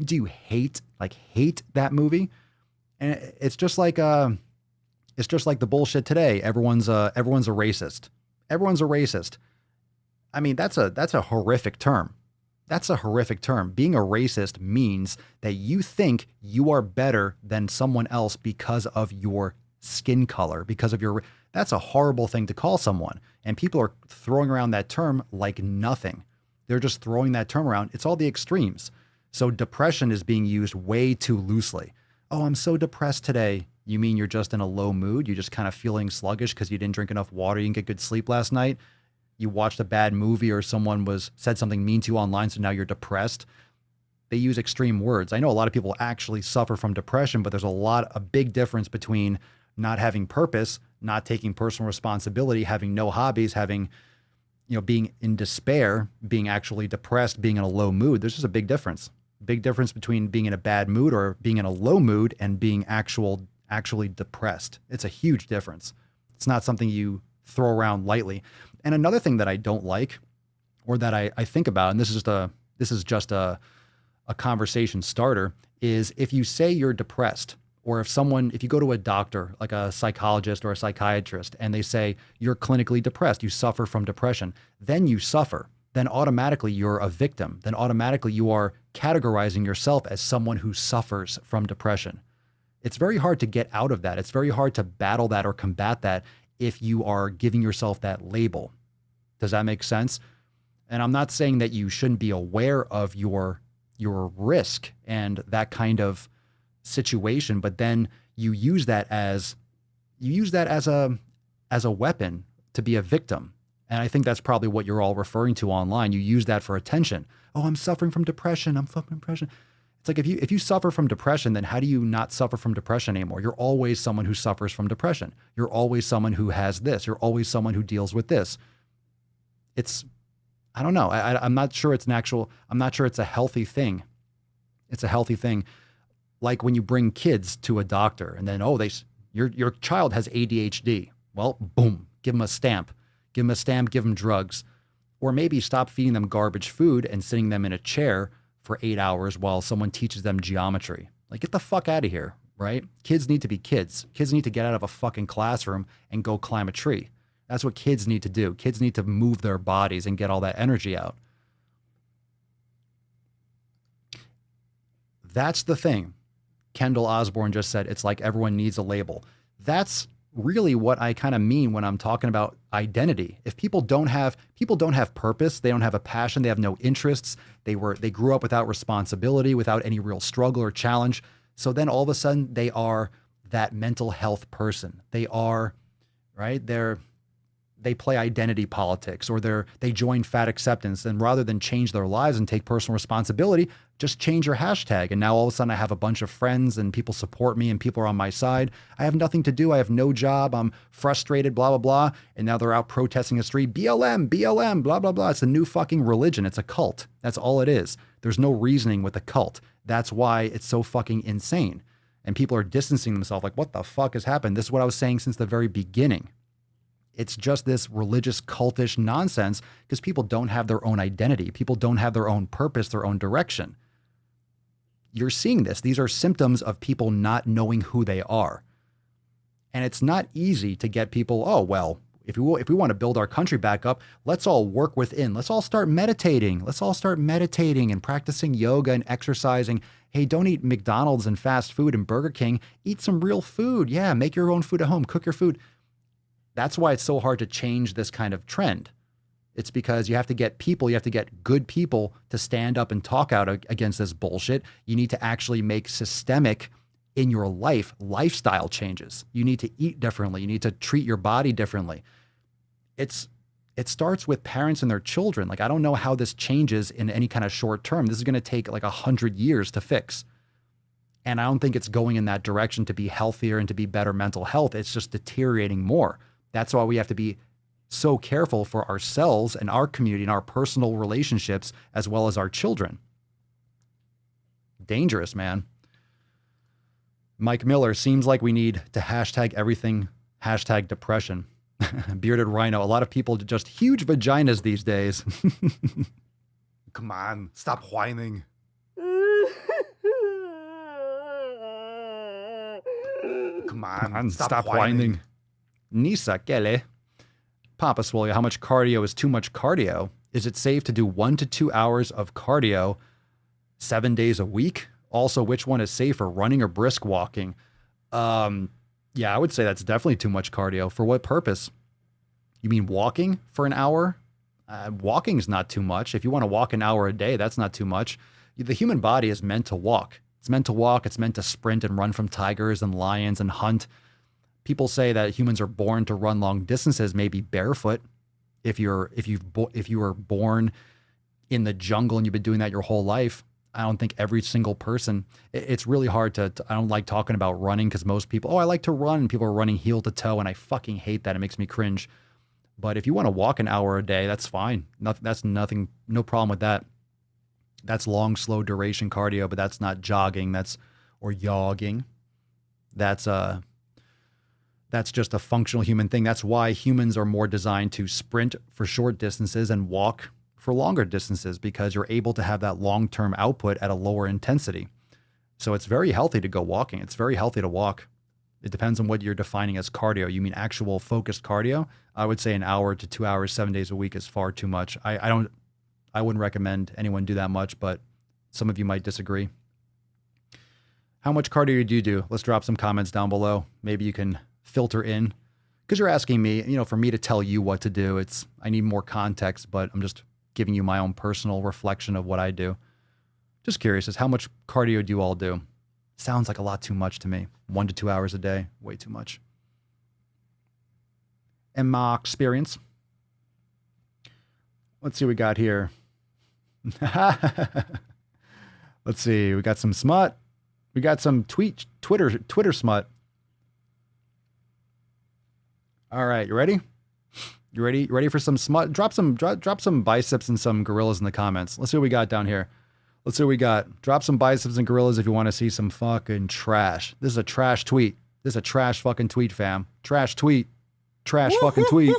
Do you hate that movie? And it's just like the bullshit today. Everyone's a racist. Everyone's a racist. I mean, that's a horrific term. That's a horrific term. Being a racist means that you think you are better than someone else because of your skin color, that's a horrible thing to call someone. And people are throwing around that term like nothing. They're just throwing that term around. It's all the extremes. So depression is being used way too loosely. Oh, I'm so depressed today. You mean you're just in a low mood? You're just kind of feeling sluggish because you didn't drink enough water. You didn't get good sleep last night. You watched a bad movie or someone said something mean to you online, so now you're depressed. They use extreme words. I know a lot of people actually suffer from depression, but there's a big difference between not having purpose, not taking personal responsibility, having no hobbies, being in despair, being actually depressed, being in a low mood. There's just a big difference. Big difference between being in a bad mood or being in a low mood and being actually depressed. It's a huge difference. It's not something you throw around lightly. And another thing that I don't like, or that I think about, and this is just a conversation starter, is if you say you're depressed, or if you go to a doctor, like a psychologist or a psychiatrist, and they say you're clinically depressed, you suffer from depression, then you suffer, then automatically you're a victim. Then automatically you are categorizing yourself as someone who suffers from depression. It's very hard to get out of that. It's very hard to battle that or combat that if you are giving yourself that label. Does that make sense? And I'm not saying that you shouldn't be aware of your risk and that kind of situation, but then you use that as a weapon to be a victim. And I think that's probably what you're all referring to online. You use that for attention. Oh, I'm suffering from depression. I'm suffering from depression. It's like if you suffer from depression, then how do you not suffer from depression anymore? You're always someone who suffers from depression. You're always someone who has this. You're always someone who deals with this. I don't know. I'm not sure it's I'm not sure it's a healthy thing. It's a healthy thing. Like when you bring kids to a doctor and then, your child has ADHD. Well, boom, give them a stamp. Give them drugs. Or maybe stop feeding them garbage food and sitting them in a chair for 8 hours while someone teaches them geometry. Like, get the fuck out of here. right? Kids need to be kids. Kids need to get out of a fucking classroom and go climb a tree. That's what kids need to do. Kids need to move their bodies and get all that energy out. That's the thing. Kendall Osborne just said, it's like everyone needs a label. That's really what I kind of mean when I'm talking about identity. If people don't have purpose, they don't have a passion, they have no interests, they grew up without responsibility, without any real struggle or challenge. So then all of a sudden they are that mental health person. They are, right? They play identity politics, or they join fat acceptance. And rather than change their lives and take personal responsibility, just change your hashtag. And now all of a sudden I have a bunch of friends and people support me and people are on my side. I have nothing to do. I have no job. I'm frustrated, blah, blah, blah. And now they're out protesting the street, BLM, BLM, blah, blah, blah. It's a new fucking religion. It's a cult. That's all it is. There's no reasoning with a cult. That's why it's so fucking insane. And people are distancing themselves like, what the fuck has happened? This is what I was saying since the very beginning. It's just this religious cultish nonsense because people don't have their own identity. People don't have their own purpose, their own direction. You're seeing this. These are symptoms of people not knowing who they are. And it's not easy to get people, oh, well, if we want to build our country back up, let's all work within. Let's all start meditating. Let's all start meditating and practicing yoga and exercising. Hey, don't eat McDonald's and fast food and Burger King. Eat some real food. Yeah, make your own food at home. Cook your food. That's why it's so hard to change this kind of trend. It's because you have to get good people to stand up and talk out against this bullshit. You need to actually make systemic in your lifestyle changes. You need to eat differently. You need to treat your body differently. It starts with parents and their children. Like, I don't know how this changes in any kind of short term. This is going to take like 100 years to fix. And I don't think it's going in that direction to be healthier and to be better mental health. It's just deteriorating more. That's why we have to be so careful for ourselves and our community and our personal relationships, as well as our children. Dangerous, man. Mike Miller, seems like we need to hashtag everything, hashtag depression. Bearded Rhino, a lot of people just huge vaginas these days. Come on, stop whining. Come on, stop whining. Nisa Kele. Papa Swolio, how much cardio is too much cardio? Is it safe to do 1 to 2 hours of cardio 7 days a week? Also, which one is safer, running or brisk walking? Yeah, I would say that's definitely too much cardio. For what purpose? You mean walking for an hour? Walking is not too much. If you want to walk an hour a day, that's not too much. The human body is meant to walk. It's meant to walk. It's meant to sprint and run from tigers and lions and hunt. People say that humans are born to run long distances, maybe barefoot. If you were born in the jungle and you've been doing that your whole life, I don't think every single person, it's really hard to I don't like talking about running because most people, I like to run, and people are running heel to toe, and I fucking hate that. It makes me cringe. But if you want to walk an hour a day, that's fine. That's nothing, no problem with that. That's long, slow duration cardio, but that's not jogging. Or jogging. That's just a functional human thing. That's why humans are more designed to sprint for short distances and walk for longer distances, because you're able to have that long-term output at a lower intensity. So it's very healthy to go walking. It's very healthy to walk. It depends on what you're defining as cardio. You mean actual focused cardio? I would say an hour to 2 hours, 7 days a week is far too much. I wouldn't recommend anyone do that much, but some of you might disagree. How much cardio do you do? Let's drop some comments down below. Maybe you can filter in, because you're asking me, for me to tell you what to do. I need more context, but I'm just giving you my own personal reflection of what I do. Just curious as how much cardio do you all do? Sounds like a lot too much to me. 1 to 2 hours a day, way too much. In my experience. Let's see what we got here. Let's see. We got some smut. We got some Twitter smut. All right, you ready? You ready for some smut? Drop some biceps and some gorillas in the comments. Let's see what we got down here. Let's see what we got. Drop some biceps and gorillas if you want to see some fucking trash. This is a trash tweet. This is a trash fucking tweet, fam. Trash tweet. Trash fucking tweet.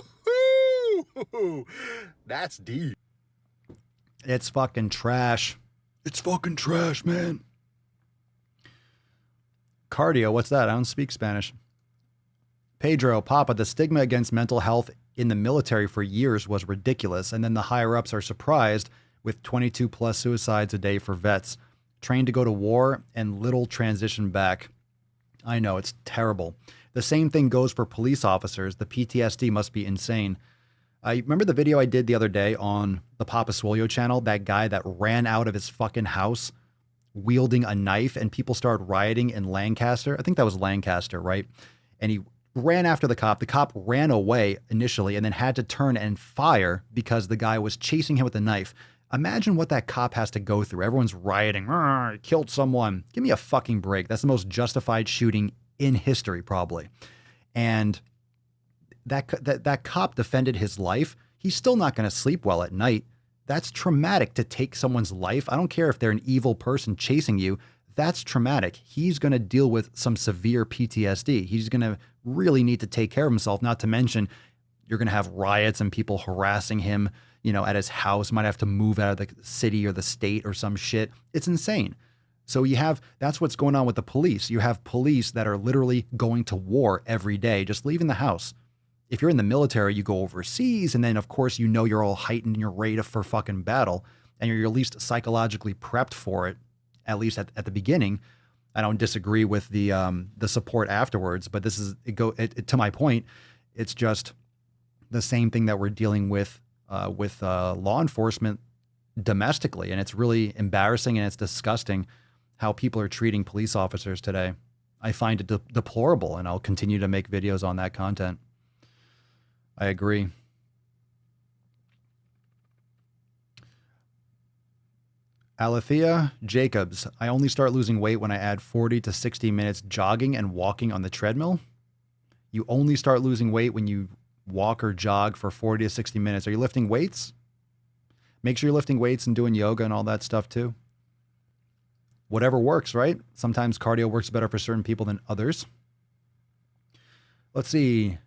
That's deep. It's fucking trash. It's fucking trash, man. Cardio, what's that? I don't speak Spanish. Pedro, Papa, the stigma against mental health in the military for years was ridiculous, and then the higher-ups are surprised with 22 plus suicides a day for vets, trained to go to war and little transition back. I know, it's terrible. The same thing goes for police officers. The PTSD must be insane. I remember the video I did the other day on the Papa Swolio channel, that guy that ran out of his fucking house wielding a knife and people started rioting in Lancaster. I think that was Lancaster, right? And he ran after the cop. The cop ran away initially and then had to turn and fire because the guy was chasing him with a knife. Imagine what that cop has to go through. Everyone's rioting. Killed someone. Give me a fucking break. That's the most justified shooting in history, probably. And that cop defended his life. He's still not going to sleep well at night. That's traumatic to take someone's life. I don't care if they're an evil person chasing you. That's traumatic. He's going to deal with some severe PTSD. He's going to really need to take care of himself, not to mention you're going to have riots and people harassing him, at his house, might have to move out of the city or the state or some shit. It's insane. So that's what's going on with the police. You have police that are literally going to war every day, just leaving the house. If you're in the military, you go overseas, and then of course you're all heightened and you're ready for fucking battle, and you're at least psychologically prepped for it, at least at the beginning. I don't disagree with the support afterwards, but this is to my point. It's just the same thing that we're dealing with law enforcement domestically, and it's really embarrassing and it's disgusting how people are treating police officers today. I find it deplorable, and I'll continue to make videos on that content. I agree. Alethea Jacobs, I only start losing weight when I add 40 to 60 minutes jogging and walking on the treadmill. You only start losing weight when you walk or jog for 40 to 60 minutes. Are you lifting weights? Make sure you're lifting weights and doing yoga and all that stuff too. Whatever works, right? Sometimes cardio works better for certain people than others. Let's see.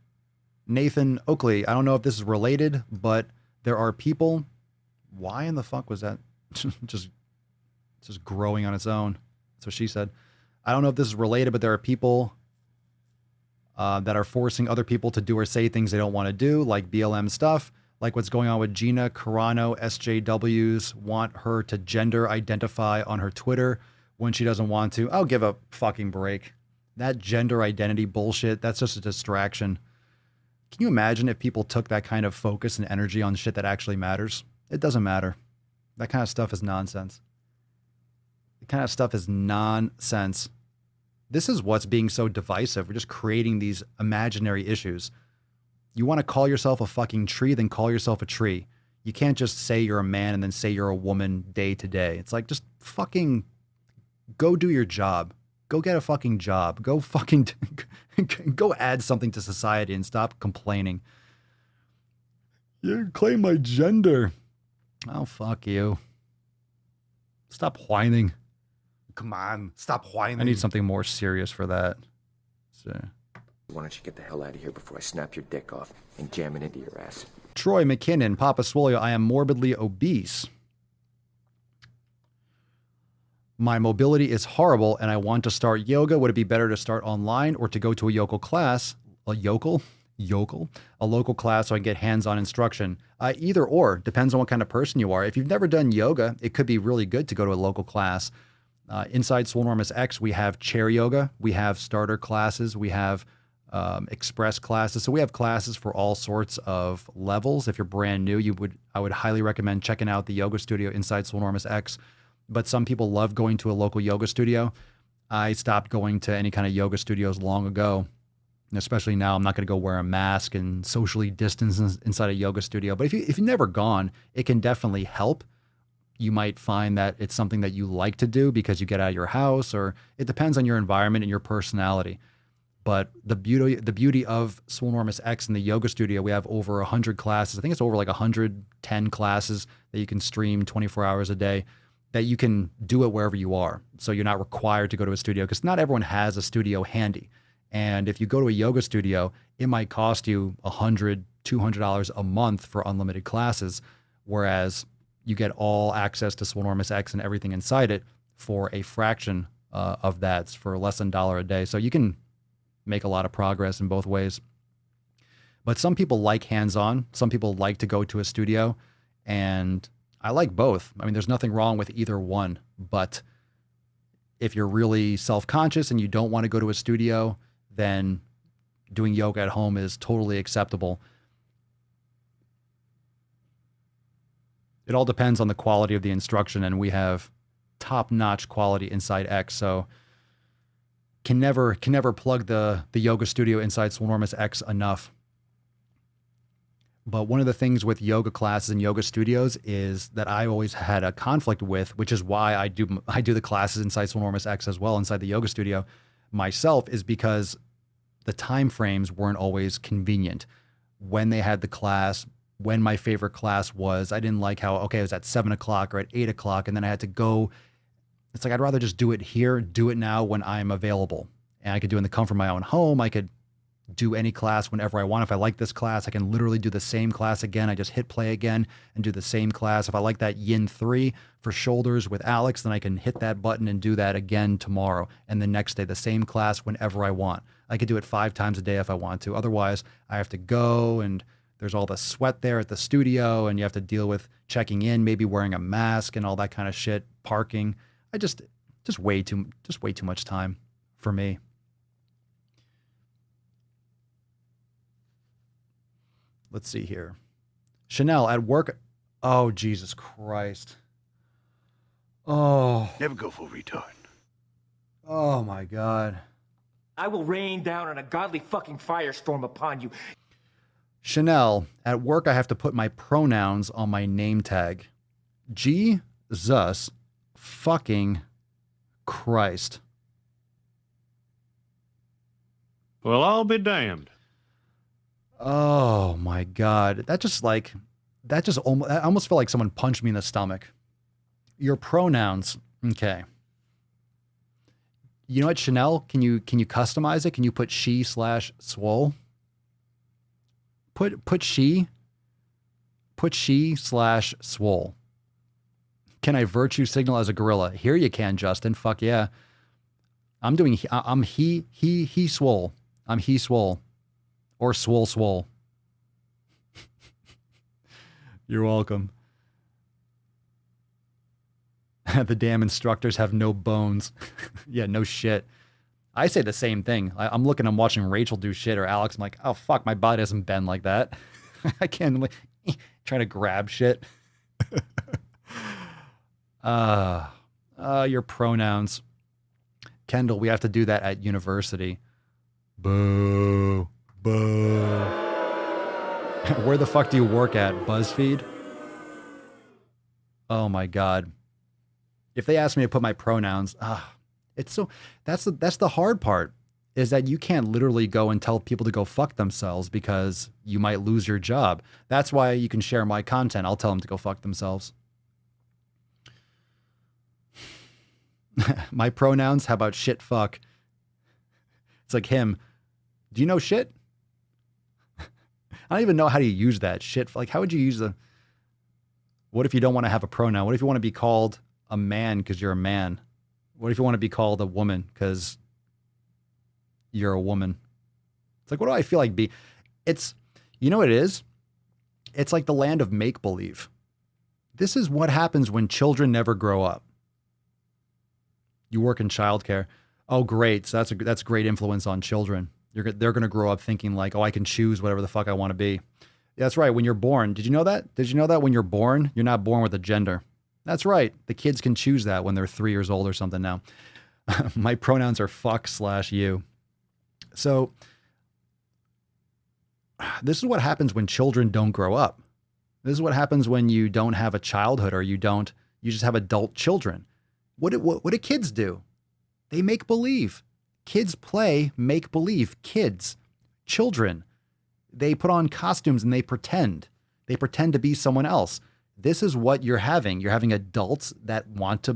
Nathan Oakley, I don't know if this is related, but there are people. Why in the fuck was that just growing on its own? That's what she said. I don't know if this is related, but there are people that are forcing other people to do or say things they don't want to do, like BLM stuff, like what's going on with Gina Carano. SJWs want her to gender identify on her Twitter when she doesn't want to. I'll give a fucking break. That gender identity bullshit, that's just a distraction. Can you imagine if people took that kind of focus and energy on shit that actually matters? It doesn't matter. That kind of stuff is nonsense. The kind of stuff is nonsense. This is what's being so divisive. We're just creating these imaginary issues. You want to call yourself a fucking tree, then call yourself a tree. You can't just say you're a man and then say you're a woman day to day. It's like, just fucking go do your job. Go get a fucking job. Go fucking go add something to society and stop complaining. You claim my gender. Oh, fuck you. Stop whining. Come on, stop whining. I need something more serious for that. So. Why don't you get the hell out of here before I snap your dick off and jam it into your ass? Troy McKinnon, Papa Swolio, I am morbidly obese. My mobility is horrible and I want to start yoga. Would it be better to start online or to go to a yokel class? A local class so I can get hands-on instruction? Either or, depends on what kind of person you are. If you've never done yoga, it could be really good to go to a local class. Inside Swolenormous X, we have chair yoga, we have starter classes, we have express classes. So we have classes for all sorts of levels. If you're brand new, I would highly recommend checking out the yoga studio inside Swolenormous X. But some people love going to a local yoga studio. I stopped going to any kind of yoga studios long ago. And especially now, I'm not going to go wear a mask and socially distance inside a yoga studio. But if you've never gone, it can definitely help. You might find that it's something that you like to do because you get out of your house, or it depends on your environment and your personality. But the beauty of Swolenormous X in the yoga studio, we have over 100 classes. I think it's over like 110 classes that you can stream 24 hours a day, that you can do it wherever you are. So you're not required to go to a studio, because not everyone has a studio handy. And if you go to a yoga studio, it might cost you $100, $200 a month for unlimited classes, whereas you get all access to Swolenormous X and everything inside it for a fraction of that for less than $1 a day. So you can make a lot of progress in both ways. But some people like hands-on. Some people like to go to a studio, and I like both. I mean, there's nothing wrong with either one, but if you're really self-conscious and you don't want to go to a studio, then doing yoga at home is totally acceptable. It all depends on the quality of the instruction, and we have top-notch quality inside X, so can never plug the yoga studio inside Swolenormous X enough. But one of the things with yoga classes and yoga studios is that I always had a conflict with, which is why I do the classes inside Swolenormous X as well, inside the yoga studio myself, is because the time frames weren't always convenient. When they had the class, when my favorite class was, I didn't like how, okay, it was at 7 o'clock or at 8 o'clock, and then I had to go. It's like, I'd rather just do it here, do it now when I'm available. And I could do it in the comfort of my own home. I could do any class whenever I want. If I like this class, I can literally do the same class again. I just hit play again and do the same class. If I like that Yin 3 for shoulders with Alex, then I can hit that button and do that again tomorrow. And the next day, the same class whenever I want. I could do it 5 times a day if I want to. Otherwise, I have to go, and there's all the sweat there at the studio, and you have to deal with checking in, maybe wearing a mask and all that kind of shit, parking. I just way too much time for me. Let's see here. Chanel at work. Oh, Jesus Christ. Oh. Never go for a retard. Oh my God. I will rain down on a godly fucking firestorm upon you. Chanel, at work I have to put my pronouns on my name tag. Jesus fucking Christ. Well, I'll be damned. Oh my God. I almost felt like someone punched me in the stomach. Your pronouns. Okay. You know what, Chanel? Can you customize it? Can you put she/swole? Put she/swole. Can I virtue signal as a gorilla? Here you can, Justin. Fuck yeah. I'm he swole. I'm he swole. Or swole. You're welcome. The damn instructors have no bones. Yeah, no shit. I say the same thing. I'm watching Rachel do shit, or Alex. I'm like, oh fuck, my body doesn't bend like that. I can't trying to grab shit. Your pronouns. Kendall, we have to do that at university. Boo. Boo. Where the fuck do you work at? BuzzFeed? Oh my God. If they ask me to put my pronouns, it's so, that's the hard part, is that you can't literally go and tell people to go fuck themselves because you might lose your job. That's why you can share my content. I'll tell them to go fuck themselves. My pronouns, how about shit fuck? It's like him. Do you know shit? I don't even know how to use that shit. Like, how would you use what if you don't want to have a pronoun? What if you want to be called a man because you're a man? What if you want to be called a woman because you're a woman? It's like, what do I feel like it's, you know what it is? It's like the land of make-believe. This is what happens when children never grow up. You work in childcare. Oh, great. So that's great influence on children. They're going to grow up thinking like, oh, I can choose whatever the fuck I want to be. Yeah, that's right. When you're born, did you know that? Did you know that when you're born, you're not born with a gender? That's right. The kids can choose that when they're 3 years old or something now. My pronouns are fuck/you. So this is what happens when children don't grow up. This is what happens when you don't have a childhood, or you just have adult children. What do kids do? They make believe. Kids play make believe. Children, they put on costumes and they pretend. They pretend to be someone else. This is what you're having. You're having adults that want to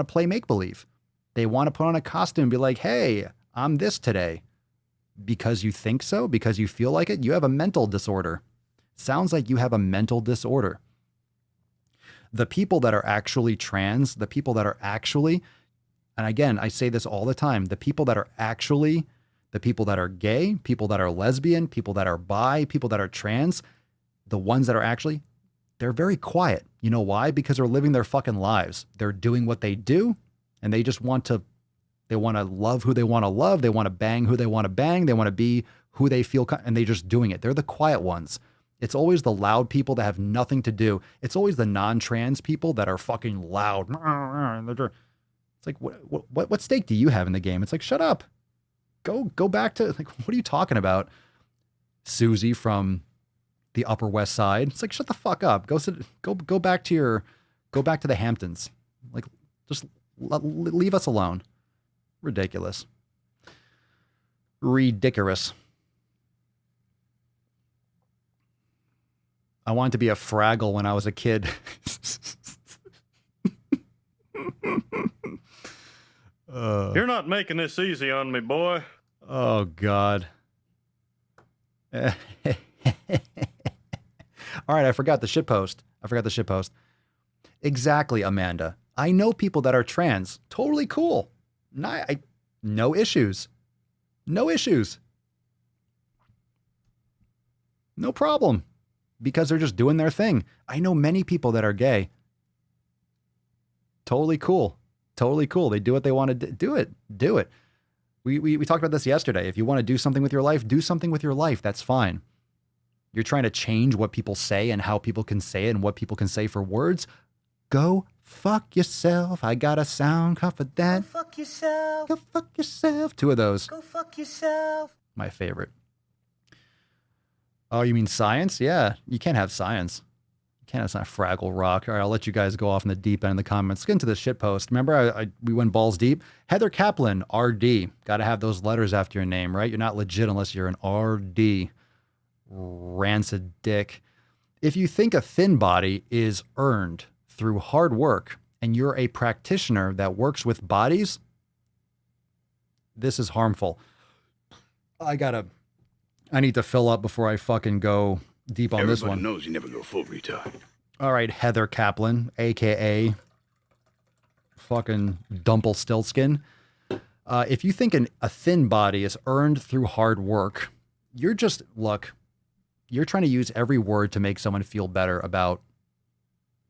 play make believe. They want to put on a costume and be like, hey, I'm this today. Because you think so, because you feel like it, you have a mental disorder. Sounds like you have a mental disorder. The people that are actually trans, the people that are actually And again, I say this all the time. The people that are actually, the people that are gay, people that are lesbian, people that are bi, people that are trans, the ones that are actually, they're very quiet. You know why? Because they're living their fucking lives. They're doing what they do, and they just want to, they want to love who they want to love. They want to bang who they want to bang. They want to be who they feel, and they're just doing it. They're the quiet ones. It's always the loud people that have nothing to do. It's always the non-trans people that are fucking loud. It's like, what stake do you have in the game? It's like, shut up. Go back to, like, what are you talking about? Susie from the Upper West Side. It's like, shut the fuck up. Go back to the Hamptons. Like, just leave us alone. Ridiculous. Ridiculous. I wanted to be a Fraggle when I was a kid. You're not making this easy on me, boy. Oh, God. All right, I forgot the shitpost. Exactly, Amanda. I know people that are trans. Totally cool. No issues. No issues. No problem. Because they're just doing their thing. I know many people that are gay. Totally cool. Totally cool. They do what they want to do. Do it. We talked about this yesterday. If you want to do something with your life, do something with your life. That's fine. You're trying to change what people say and how people can say it and what people can say for words. Go fuck yourself. I got a sound cut for that. Go fuck yourself. Go fuck yourself. 2 of those. Go fuck yourself. My favorite. Oh, you mean science? Yeah, you can't have science. You can't have science. Fraggle Rock. All right, I'll let you guys go off in the deep end in the comments. Let's get into the shit post. Remember, we went balls deep. Heather Kaplan, RD. Got to have those letters after your name, right? You're not legit unless you're an RD. Rancid dick. If you think a thin body is earned through hard work and you're a practitioner that works with bodies, this is harmful. I need to fill up before I fucking go deep on this one. Everybody knows you never go full retard. All right, Heather Kaplan, a.k.a. fucking Dumpelstiltskin. If you think a thin body is earned through hard work, you're trying to use every word to make someone feel better about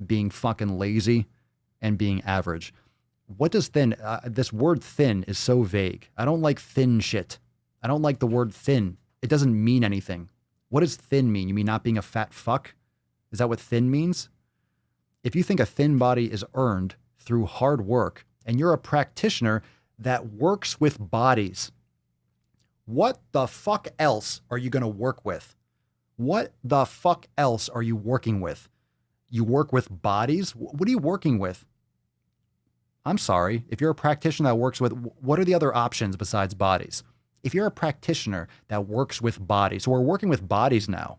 being fucking lazy and being average. What does thin, this word thin is so vague. I don't like thin shit. I don't like the word thin. It doesn't mean anything. What does thin mean? You mean not being a fat fuck? Is that what thin means? If you think a thin body is earned through hard work and you're a practitioner that works with bodies, what the fuck else are you going to work with? What the fuck else are you working with? You work with bodies? What are you working with? I'm sorry. If you're a practitioner that works with, what are the other options besides bodies? If you're a practitioner that works with bodies, so we're working with bodies now.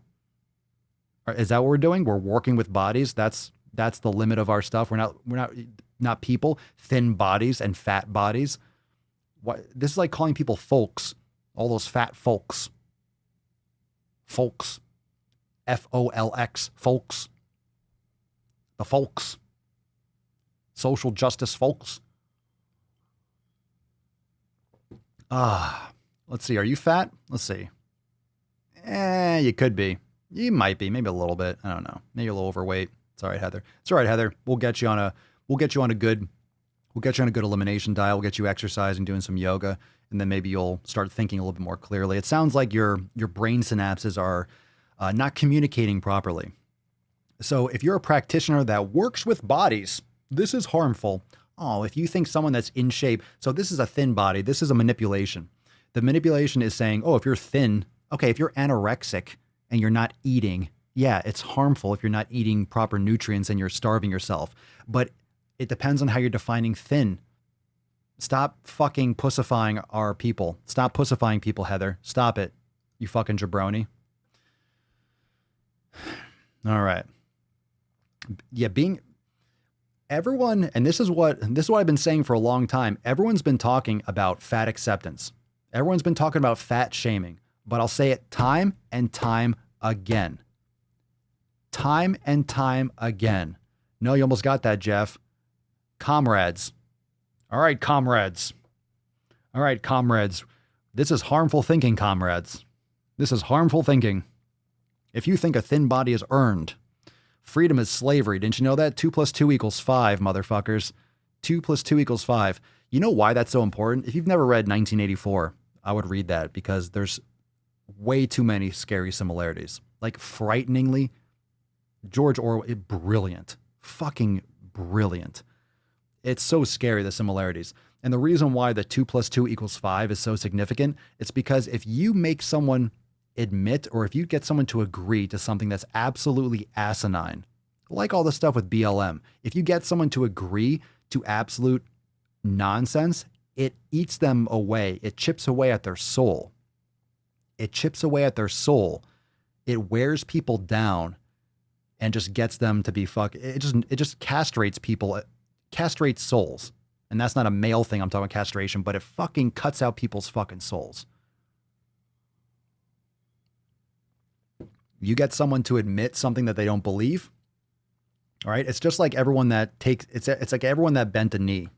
Is that what we're doing? We're working with bodies. That's the limit of our stuff. We're not people, thin bodies and fat bodies. This is like calling people folks, all those fat folks. Folks. Folx, folks. The folks. Social justice folks. Let's see. Are you fat? Let's see. You could be. You might be. Maybe a little bit. I don't know. Maybe a little overweight. It's all right, Heather. It's all right, Heather. We'll get you on a good elimination diet. We'll get you exercising, doing some yoga, and then maybe you'll start thinking a little bit more clearly. It sounds like your brain synapses are not communicating properly. So if you're a practitioner that works with bodies, this is harmful. Oh, if you think someone that's in shape, so this is a thin body, this is a manipulation. The manipulation is saying, oh, if you're thin, okay, if you're anorexic and you're not eating, yeah, it's harmful if you're not eating proper nutrients and you're starving yourself. But it depends on how you're defining thin. Stop fucking pussifying our people. Stop pussifying people, Heather. Stop it, you fucking jabroni. All right. Yeah, everyone, and this is what I've been saying for a long time. Everyone's been talking about fat acceptance. Everyone's been talking about fat shaming, but I'll say it time and time again. Time and time again. No, you almost got that, Jeff. Comrades, All right, comrades. All right, comrades. This is harmful thinking, comrades. This is harmful thinking. If you think a thin body is earned, freedom is slavery. Didn't you know that? 2 + 2 = 5, motherfuckers. 2 + 2 = 5. You know why that's so important? If you've never read 1984, I would read that because there's way too many scary similarities. Like, frighteningly, George Orwell, brilliant. Fucking brilliant. It's so scary, the similarities. And the reason why the 2 + 2 = 5 is so significant, it's because if you make someone admit, or if you get someone to agree to something that's absolutely asinine, like all the stuff with BLM, if you get someone to agree to absolute nonsense, it eats them away. It chips away at their soul. It chips away at their soul. It wears people down and just gets them to be it just castrates people, castrates souls. And that's not a male thing, I'm talking about castration, but it fucking cuts out people's fucking souls. You get someone to admit something that they don't believe, all right? It's just like everyone that it's like everyone that bent a knee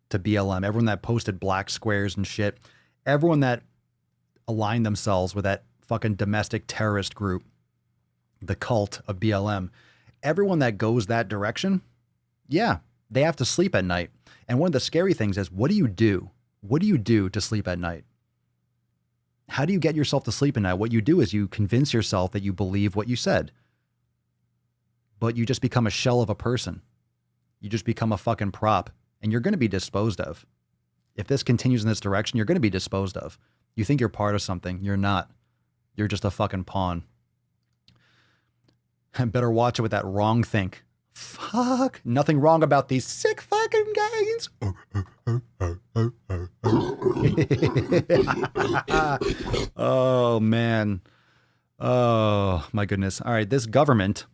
to BLM, everyone that posted black squares and shit, everyone that aligned themselves with that fucking domestic terrorist group, the cult of BLM, everyone that goes that direction, yeah, they have to sleep at night. And one of the scary things is, what do you do? What do you do to sleep at night? How do you get yourself to sleep at night? What you do is you convince yourself that you believe what you said, but you just become a shell of a person. You just become a fucking prop, and you're going to be disposed of. If this continues in this direction, you're going to be disposed of. You think you're part of something. You're not. You're just a fucking pawn. And better watch it with that wrong think. Fuck. Nothing wrong about these sick fucking gains. Oh, man. Oh, my goodness. All right. This government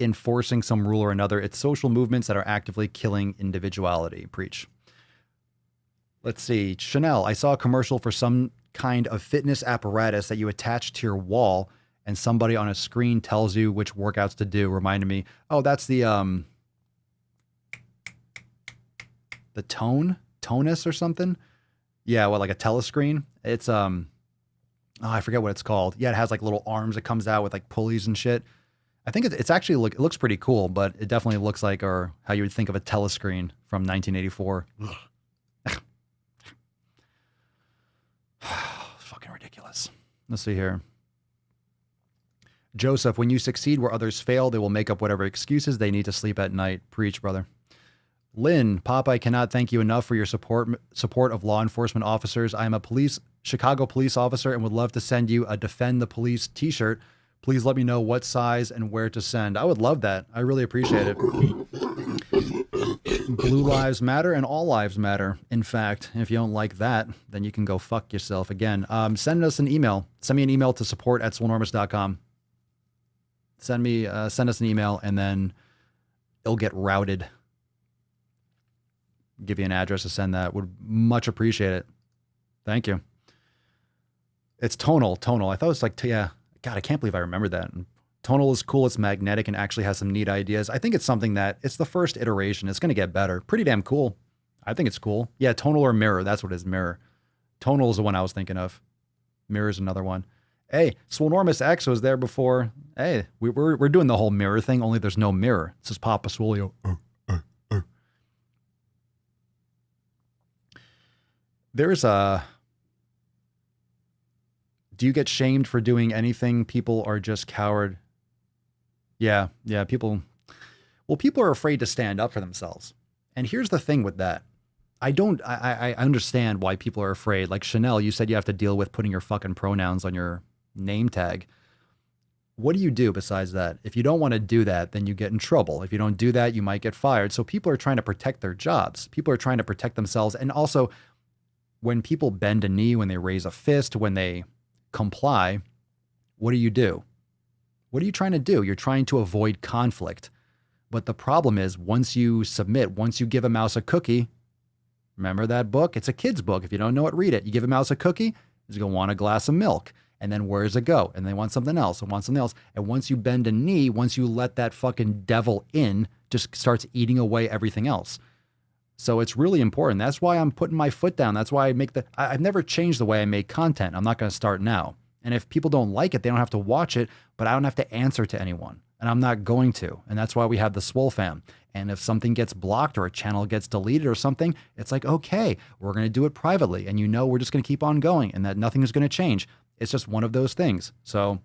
enforcing some rule or another. It's social movements that are actively killing individuality. Preach. Let's see. Chanel, I saw a commercial for some kind of fitness apparatus that you attach to your wall and somebody on a screen tells you which workouts to do. Reminded me. Oh, that's the Tonus or something. Yeah, what, like a telescreen? It's I forget what it's called. Yeah, it has like little arms that comes out with like pulleys and shit. I think it's actually it looks pretty cool, but it definitely looks like, or how you would think of a telescreen from 1984. Fucking ridiculous. Let's see here. Joseph, when you succeed where others fail, they will make up whatever excuses they need to sleep at night. Preach, brother. Lynn, Pop, I cannot thank you enough for your support of law enforcement officers. I am a Chicago police officer and would love to send you a Defend the Police t-shirt. Please let me know what size and where to send. I would love that. I really appreciate it. Blue lives matter and all lives matter. In fact, if you don't like that, then you can go fuck yourself again. Send us an email. Send me an email to support@swolenormous.com. Send us an email and then it'll get routed. Give you an address to send that. Would much appreciate it. Thank you. It's tonal. I thought it was like, yeah. God, I can't believe I remembered that. Tonal is cool. It's magnetic and actually has some neat ideas. I think it's something that it's the first iteration. It's going to get better. Pretty damn cool. I think it's cool. Yeah, tonal or mirror. That's what it is, mirror. Tonal is the one I was thinking of. Mirror is another one. Hey, Swolenormous X was there before. Hey, we're doing the whole mirror thing, only there's no mirror. This is Papa Swolio. There's a... Do you get shamed for doing anything? People are just coward. Yeah, people are afraid to stand up for themselves. And here's the thing with that. I understand why people are afraid. Like Chanel, you said you have to deal with putting your fucking pronouns on your name tag. What do you do besides that? If you don't want to do that, then you get in trouble. If you don't do that, you might get fired. So people are trying to protect their jobs. People are trying to protect themselves. And also, when people bend a knee, when they raise a fist, when they comply, what do? What are you trying to do? You're trying to avoid conflict. But the problem is, once you submit, once you give a mouse a cookie, remember that book? It's a kid's book. If you don't know it, read it. You give a mouse a cookie, he's going to want a glass of milk. And then where does it go? And they want something else and want something else. And once you bend a knee, once you let that fucking devil in, just starts eating away everything else. So it's really important. That's why I'm putting my foot down. That's why I've never changed the way I make content. I'm not going to start now. And if people don't like it, they don't have to watch it, but I don't have to answer to anyone. And I'm not going to. And that's why we have the SwoleFam. And if something gets blocked or a channel gets deleted or something, it's like, okay, we're going to do it privately. And we're just going to keep on going and that nothing is going to change. It's just one of those things. So,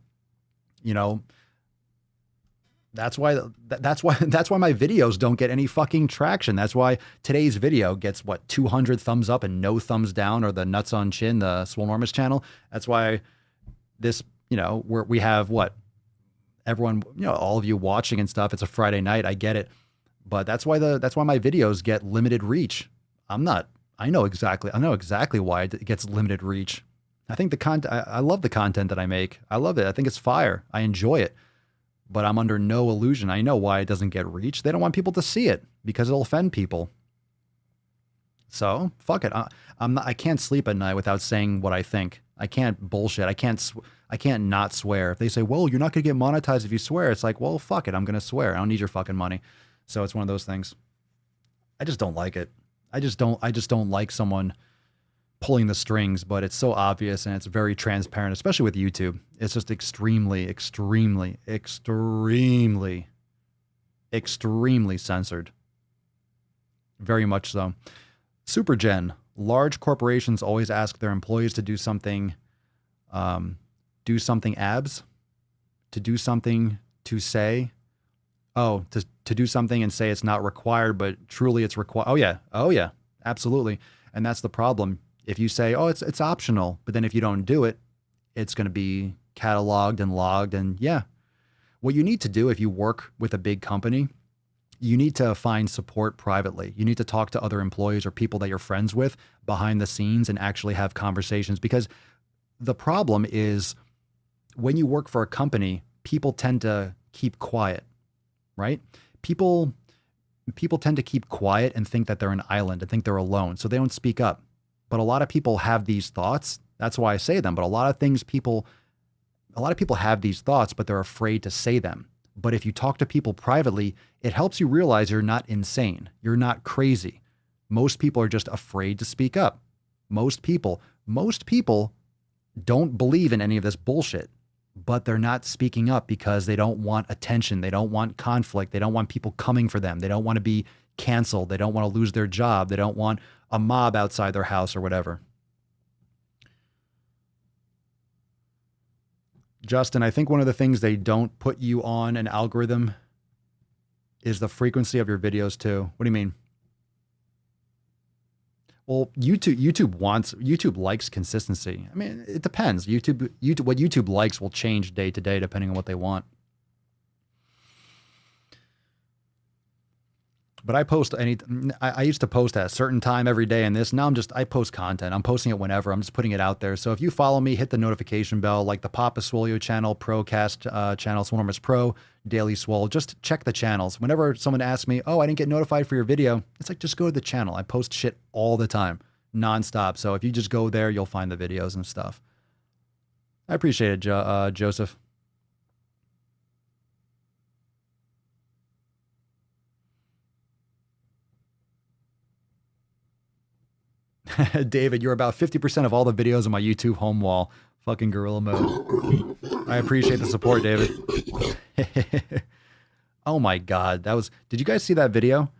that's why my videos don't get any fucking traction. That's why today's video gets 200 thumbs up and no thumbs down, or the Nuts on Chin, the Swolenormous channel. That's why this, we have everyone, all of you watching and stuff. It's a Friday night. I get it. But that's why my videos get limited reach. I know exactly why it gets limited reach. I think I love the content that I make. I love it. I think it's fire. I enjoy it. But I'm under no illusion. I know why it doesn't get reach. They don't want people to see it because it'll offend people. So fuck it. I can't sleep at night without saying what I think. I can't bullshit. I can't not swear. If they say, well, you're not going to get monetized if you swear, it's like, well, fuck it. I'm going to swear. I don't need your fucking money. So it's one of those things. I just don't like it. I just don't like someone pulling the strings, but it's so obvious and it's very transparent, especially with YouTube. It's just extremely, extremely, extremely, extremely censored. Very much so. Super Gen. Large corporations always ask their employees to do something abs, to do something to say, to do something and say it's not required, but truly it's required. Oh yeah, absolutely. And that's the problem. If you say, oh, it's optional, but then if you don't do it, it's going to be cataloged and logged. And yeah, what you need to do if you work with a big company, you need to find support privately. You need to talk to other employees or people that you're friends with behind the scenes and actually have conversations. Because the problem is when you work for a company, people tend to keep quiet, right? People tend to keep quiet and think that they're an island and think they're alone. So they don't speak up. But a lot of people have these thoughts. That's why I say them. But a lot of people have these thoughts, but they're afraid to say them. But if you talk to people privately, it helps you realize you're not insane. You're not crazy. Most people are just afraid to speak up. Most people don't believe in any of this bullshit, but they're not speaking up because they don't want attention. They don't want conflict. They don't want people coming for them. They don't want to be canceled. They don't want to lose their job. They don't want a mob outside their house or whatever. Justin, I think one of the things they don't put you on an algorithm is the frequency of your videos too. What do you mean? Well, YouTube likes consistency. I mean, it depends. What YouTube likes will change day to day depending on what they want. But I used to post at a certain time every day in this. Now I post content. I'm posting it whenever. I'm just putting it out there. So if you follow me, hit the notification bell, like the Papa Swolio channel, Procast channel, Swolenormous Pro, Daily Swole. Just check the channels. Whenever someone asks me, oh, I didn't get notified for your video, it's like, just go to the channel. I post shit all the time, nonstop. So if you just go there, you'll find the videos and stuff. I appreciate it, Joseph. David, you're about 50% of all the videos on my YouTube home wall. Fucking gorilla mode. I appreciate the support, David. Oh my God. Did you guys see that video?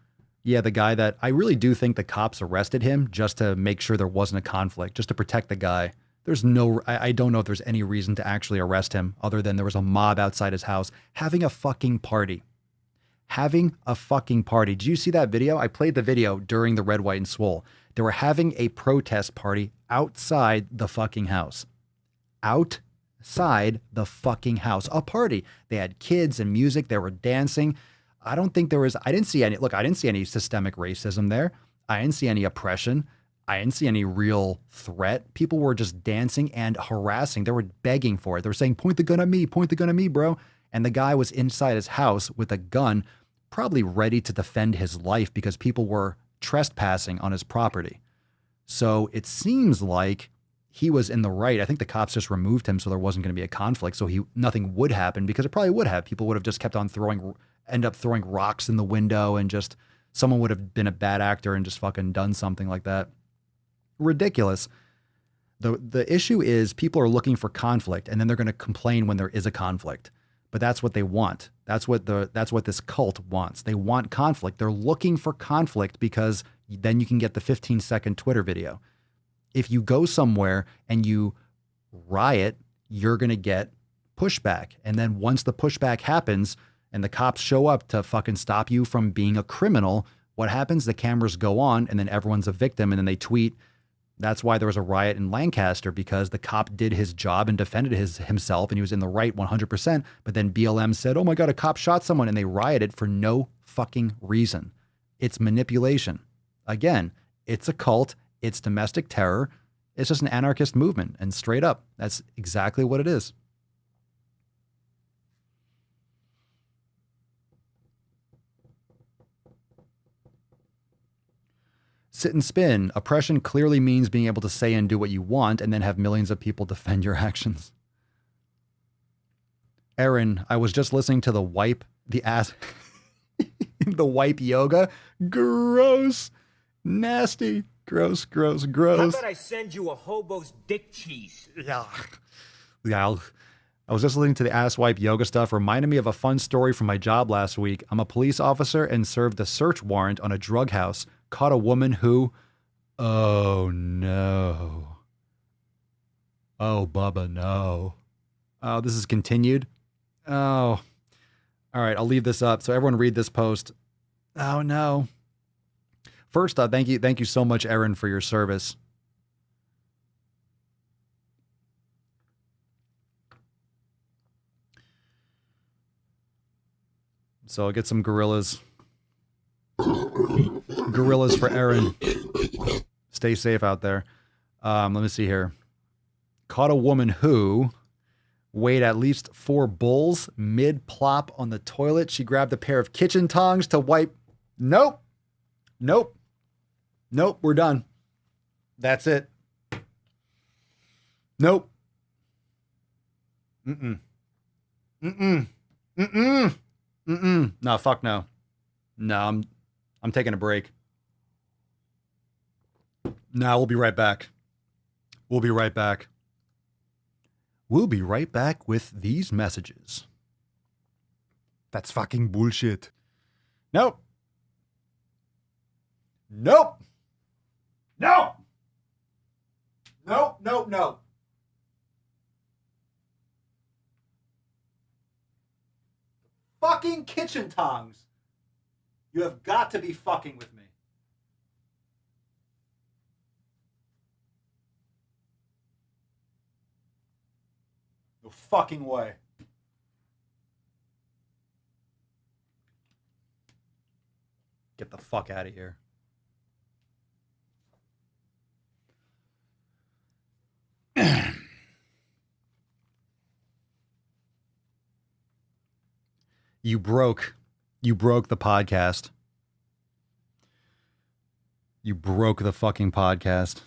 Yeah, the guy that I really do think the cops arrested him just to make sure there wasn't a conflict, just to protect the guy. I don't know if there's any reason to actually arrest him other than there was a mob outside his house having a fucking party. Having a fucking party. Did you see that video? I played the video during the Red, White, and Swole. They were having a protest party outside the fucking house. Outside the fucking house. A party. They had kids and music. They were dancing. I didn't see any systemic racism there. I didn't see any oppression. I didn't see any real threat. People were just dancing and harassing. They were begging for it. They were saying, point the gun at me, bro. And the guy was inside his house with a gun, probably ready to defend his life because people were trespassing on his property. So it seems like he was in the right. I think the cops just removed him so there wasn't going to be a conflict. So nothing would happen because it probably would have. People would have just kept on end up throwing rocks in the window and just someone would have been a bad actor and just fucking done something like that. Ridiculous. The issue is people are looking for conflict, and then they're going to complain when there is a conflict. But that's what they want. That's what this cult wants. They want conflict. They're looking for conflict because then you can get the 15-second Twitter video. If you go somewhere and you riot, you're going to get pushback. And then once the pushback happens and the cops show up to fucking stop you from being a criminal, what happens? The cameras go on and then everyone's a victim, and then they tweet. That's why there was a riot in Lancaster, because the cop did his job and defended himself, and he was in the right 100%. But then BLM said, oh my God, a cop shot someone, and they rioted for no fucking reason. It's manipulation. Again, it's a cult. It's domestic terror. It's just an anarchist movement. And straight up, that's exactly what it is. Sit and spin. Oppression clearly means being able to say and do what you want and then have millions of people defend your actions. Aaron, I was just listening to the wipe yoga. Gross. Nasty. Gross. How about I send you a hobo's dick cheese? Yeah. I was just listening to the ass wipe yoga stuff. Reminded me of a fun story from my job last week. I'm a police officer and served a search warrant on a drug house. Caught a woman who, oh no. Oh, Bubba, no. Oh, this is continued. Oh, all right. I'll leave this up. So everyone read this post. Oh no. First, thank you so much, Aaron, for your service. So I'll get some gorillas. Gorillas for Aaron. Stay safe out there. Let me see here. Caught a woman who weighed at least 4 bulls mid-plop on the toilet. She grabbed a pair of kitchen tongs to wipe. Nope. We're done. That's it. Nope. No, fuck no. No, I'm taking a break. No, we'll be right back. We'll be right back with these messages. That's fucking bullshit. Nope. Fucking kitchen tongs. You have got to be fucking with me. No fucking way. Get the fuck out of here. You broke the podcast. You broke the fucking podcast.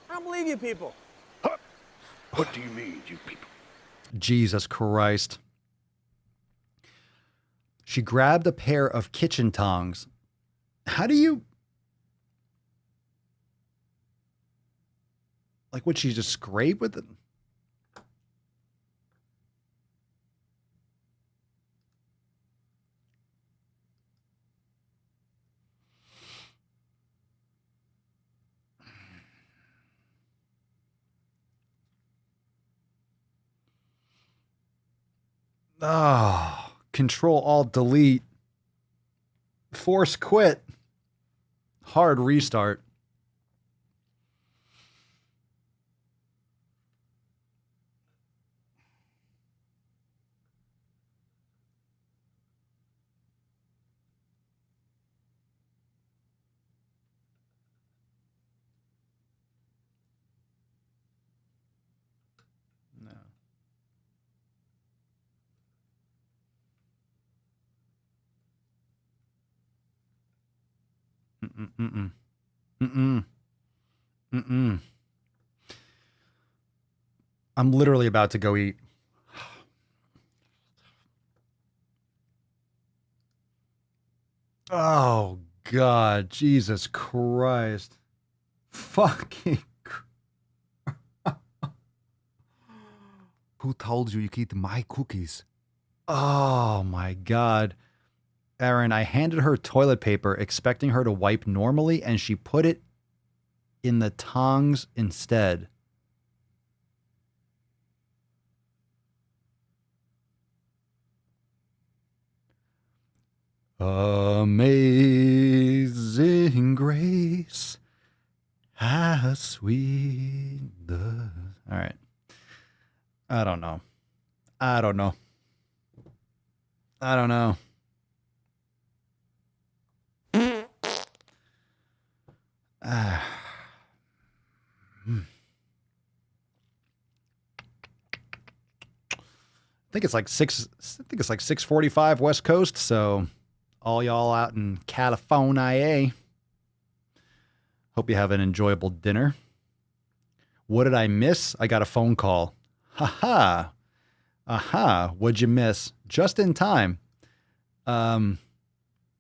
I don't believe you people. What do you mean, you people? Jesus Christ. She grabbed a pair of kitchen tongs. How do you... Like, would she just scrape with it? Oh, Control Alt Delete. Force quit. Hard restart. I'm literally about to go eat. Oh, God. Jesus Christ. Fucking. Who told you could eat my cookies? Oh, my God. Aaron, I handed her toilet paper expecting her to wipe normally, and she put it in the tongs instead. Amazing grace, how sweet the... All right. I don't know. I think it's like 6:45 West Coast, so all y'all out in California, hope you have an enjoyable dinner. What did I miss? I got a phone call. Ha-ha. Aha. What'd you miss? Just in time. Not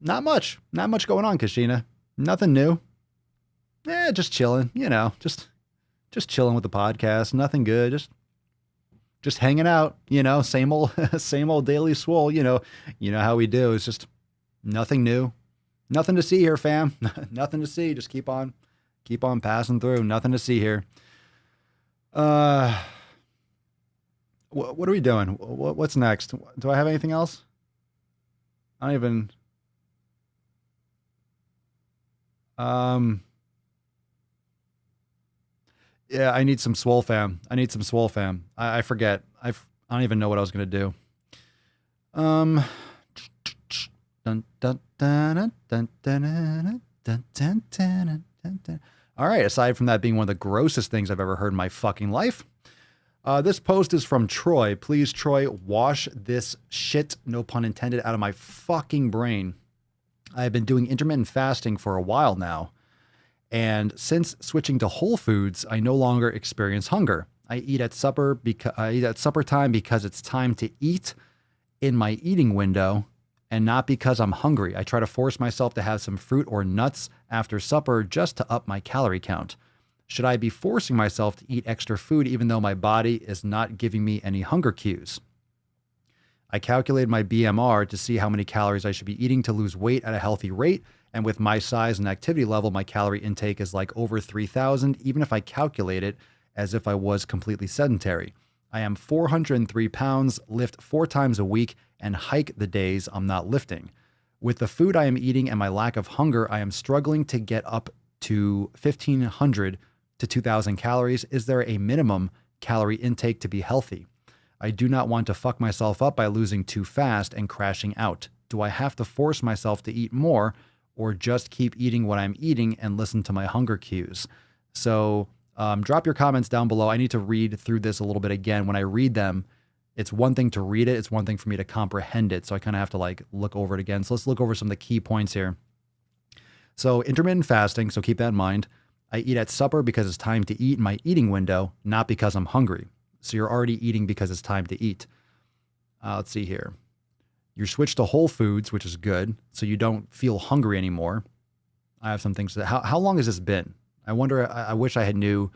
much. Not much going on, Kashina. Nothing new. Just chilling, just chilling with the podcast. Nothing good. Just hanging out, same old daily Swole, you know how we do. It's just nothing new. Nothing to see here, fam. Nothing to see. Just keep on passing through. Nothing to see here. What are we doing? What's next? Do I have anything else? I don't even... Yeah, I need some SwoleFam. I forget. I don't even know what I was going to do. All right, aside from that being one of the grossest things I've ever heard in my fucking life, this post is from Troy. Please, Troy, wash this shit, no pun intended, out of my fucking brain. I've been doing intermittent fasting for a while now. And since switching to whole foods, I no longer experience hunger. I eat at supper time because it's time to eat in my eating window and not because I'm hungry. I try to force myself to have some fruit or nuts after supper just to up my calorie count. Should I be forcing myself to eat extra food even though my body is not giving me any hunger cues? I calculated my BMR to see how many calories I should be eating to lose weight at a healthy rate. And with my size and activity level, my calorie intake is like over 3,000, even if I calculate it as if I was completely sedentary. I am 403 pounds, lift 4 times a week, and hike the days I'm not lifting. With the food I am eating and my lack of hunger, I am struggling to get up to 1,500 to 2,000 calories. Is there a minimum calorie intake to be healthy? I do not want to fuck myself up by losing too fast and crashing out. Do I have to force myself to eat more, or just keep eating what I'm eating and listen to my hunger cues? So drop your comments down below. I need to read through this a little bit again. When I read them, it's one thing to read it. It's one thing for me to comprehend it. So I kind of have to look over it again. So let's look over some of the key points here. So intermittent fasting, so keep that in mind. I eat at supper because it's time to eat in my eating window, not because I'm hungry. So you're already eating because it's time to eat. Let's see here. You switch to whole foods, which is good, so you don't feel hungry anymore. I have some things that... How long has this been? I wonder... I wish I knew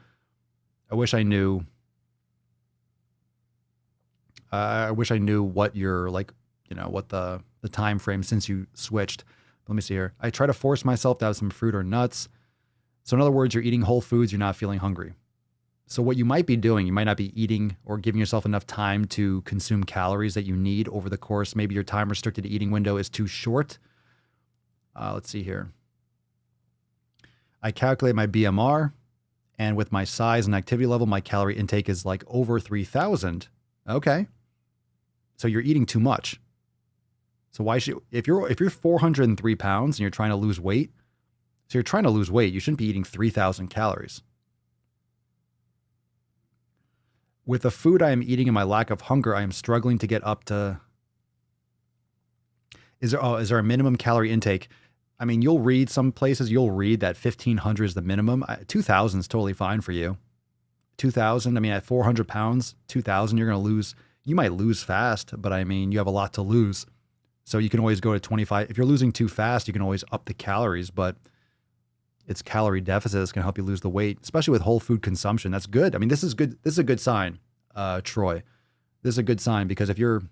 what your, what the time frame since you switched. Let me see here. I try to force myself to have some fruit or nuts. So in other words, you're eating whole foods, you're not feeling hungry. So what you might be doing, you might not be eating or giving yourself enough time to consume calories that you need over the course. Maybe your time restricted eating window is too short. Let's see here. I calculate my BMR, and with my size and activity level, my calorie intake is like over 3,000. Okay. So you're eating too much. So why should, if you're 403 pounds and you're trying to lose weight, you shouldn't be eating 3,000 calories. With the food I am eating and my lack of hunger, I am struggling to get up to... Is there a minimum calorie intake? I mean, you'll read some places, that 1,500 is the minimum. 2,000 is totally fine for you. 2,000, I mean, at 400 pounds, 2,000, you're going to lose. You might lose fast, but I mean, you have a lot to lose. So you can always go to 25. If you're losing too fast, you can always up the calories, but it's calorie deficit that's going to help you lose the weight, especially with whole food consumption. That's good. I mean, this is good. This is a good sign, Troy. This is a good sign because if you're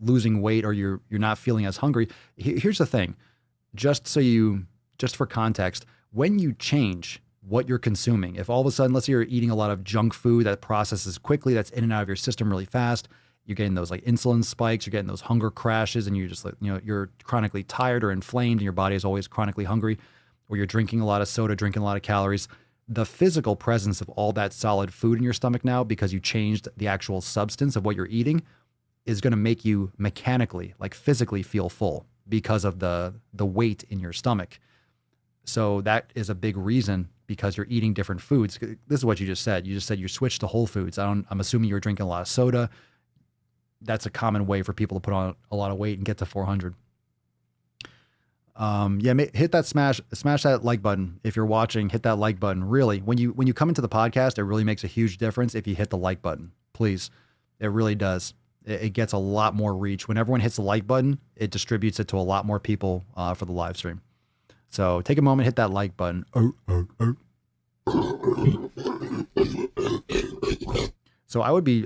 losing weight or you're not feeling as hungry, here's the thing. Just for context, when you change what you're consuming, if all of a sudden, let's say you're eating a lot of junk food that processes quickly, that's in and out of your system really fast, you're getting those like insulin spikes, you're getting those hunger crashes, and you're just like, you're chronically tired or inflamed and your body is always chronically hungry, or you're drinking a lot of soda, drinking a lot of calories. The physical presence of all that solid food in your stomach now, because you changed the actual substance of what you're eating, is going to make you mechanically, like physically feel full because of the weight in your stomach. So that is a big reason, because you're eating different foods. This is what you just said. You just said you switched to whole foods. I'm assuming you were drinking a lot of soda. That's a common way for people to put on a lot of weight and get to 400. Hit that smash that like button. If you're watching, hit that like button. Really, when you come into the podcast, it really makes a huge difference if you hit the like button. Please, it really does. It gets a lot more reach. When everyone hits the like button, it distributes it to a lot more people for the live stream. So take a moment, hit that like button. So I would be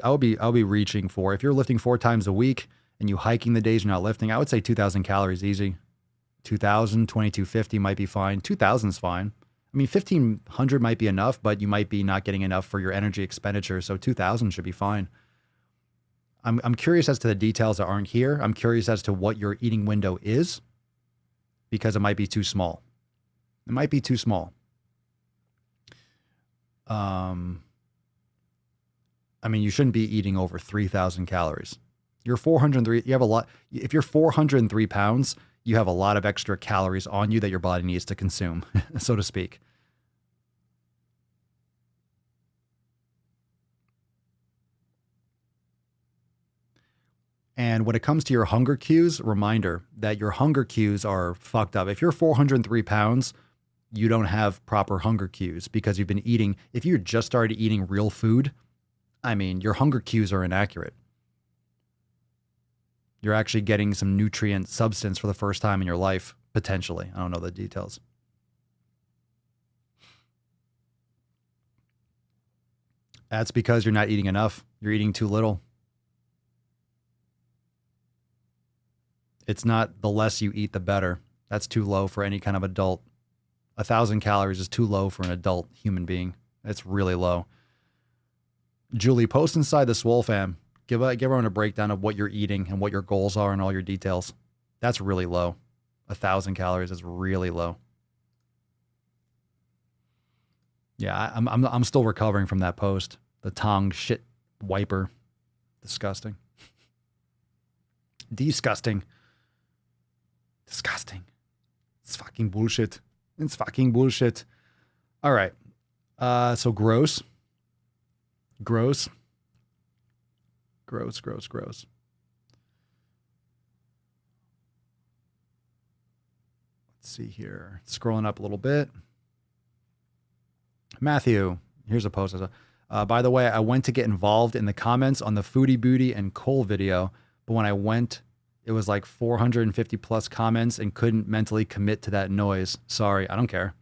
reaching for, if you're lifting 4 times a week and you hiking the days you're not lifting, I would say 2,000 calories easy. 2,000, 2,250 might be fine. 2,000 is fine. I mean, 1,500 might be enough, but you might be not getting enough for your energy expenditure. So 2,000 should be fine. I'm curious as to the details that aren't here. I'm curious as to what your eating window is, because it might be too small. It might be too small. I mean, you shouldn't be eating over 3,000 calories. You're 403. You have a lot. If you're 403 pounds, you have a lot of extra calories on you that your body needs to consume, so to speak. And when it comes to your hunger cues, reminder that your hunger cues are fucked up. If you're 403 pounds, you don't have proper hunger cues because you've been eating. If you just started eating real food, I mean, your hunger cues are inaccurate. You're actually getting some nutrient substance for the first time in your life, potentially. I don't know the details. That's because you're not eating enough. You're eating too little. It's not the less you eat, the better. That's too low for any kind of adult. 1,000 calories is too low for an adult human being. It's really low. Julie, post inside the SwoleFam. Give everyone a breakdown of what you're eating and what your goals are and all your details. That's really low. 1,000 calories is really low. Yeah, I'm still recovering from that post. The tongue shit wiper. Disgusting. Disgusting. Disgusting. It's fucking bullshit. It's fucking bullshit. All right. So gross. Gross. Gross, gross, gross. Let's see here. Scrolling up a little bit. Matthew, here's a post. By the way, I went to get involved in the comments on the Foodie Booty and Cole video, but when I went, it was like 450 plus comments and couldn't mentally commit to that noise. Sorry, I don't care.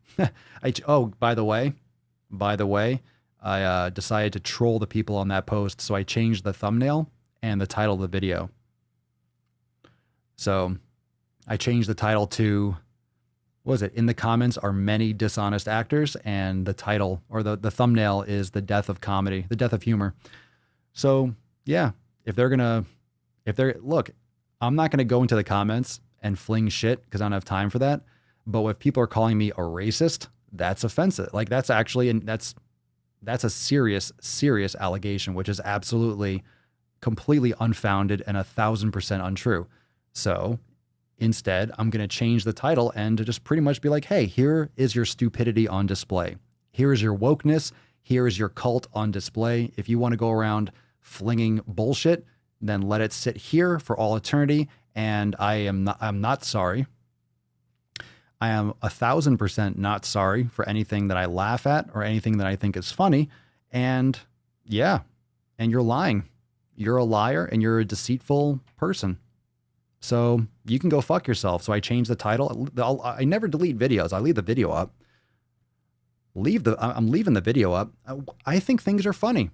By the way, I decided to troll the people on that post, so I changed the thumbnail and the title of the video. So I changed the title to, what was it? In the comments are many dishonest actors, and the title or the thumbnail is the death of comedy, the death of humor. So yeah, look, I'm not going to go into the comments and fling shit because I don't have time for that. But if people are calling me a racist, that's offensive. Like that's actually, and that's a serious, serious allegation, which is absolutely completely unfounded and 1,000% untrue. So instead, I'm going to change the title and to just pretty much be like, hey, here is your stupidity on display. Here is your wokeness. Here is your cult on display. If you want to go around flinging bullshit, then let it sit here for all eternity. And I'm not sorry. I am 1,000% not sorry for anything that I laugh at or anything that I think is funny. And yeah, and you're lying. You're a liar and you're a deceitful person. So you can go fuck yourself. So I changed the title. I never delete videos. I leave the video up. I'm leaving the video up. I think things are funny.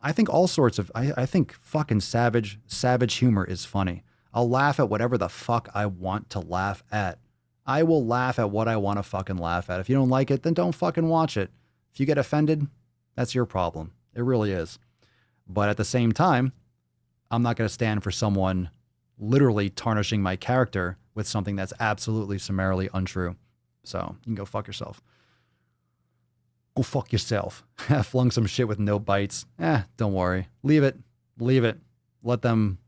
I think all sorts of, I think fucking savage humor is funny. I'll laugh at whatever the fuck I want to laugh at. I will laugh at what I want to fucking laugh at. If you don't like it, then don't fucking watch it. If you get offended, that's your problem. It really is. But at the same time, I'm not going to stand for someone literally tarnishing my character with something that's absolutely summarily untrue. So you can go fuck yourself. Go fuck yourself. Flung some shit with no bites. Don't worry. Leave it. Let them,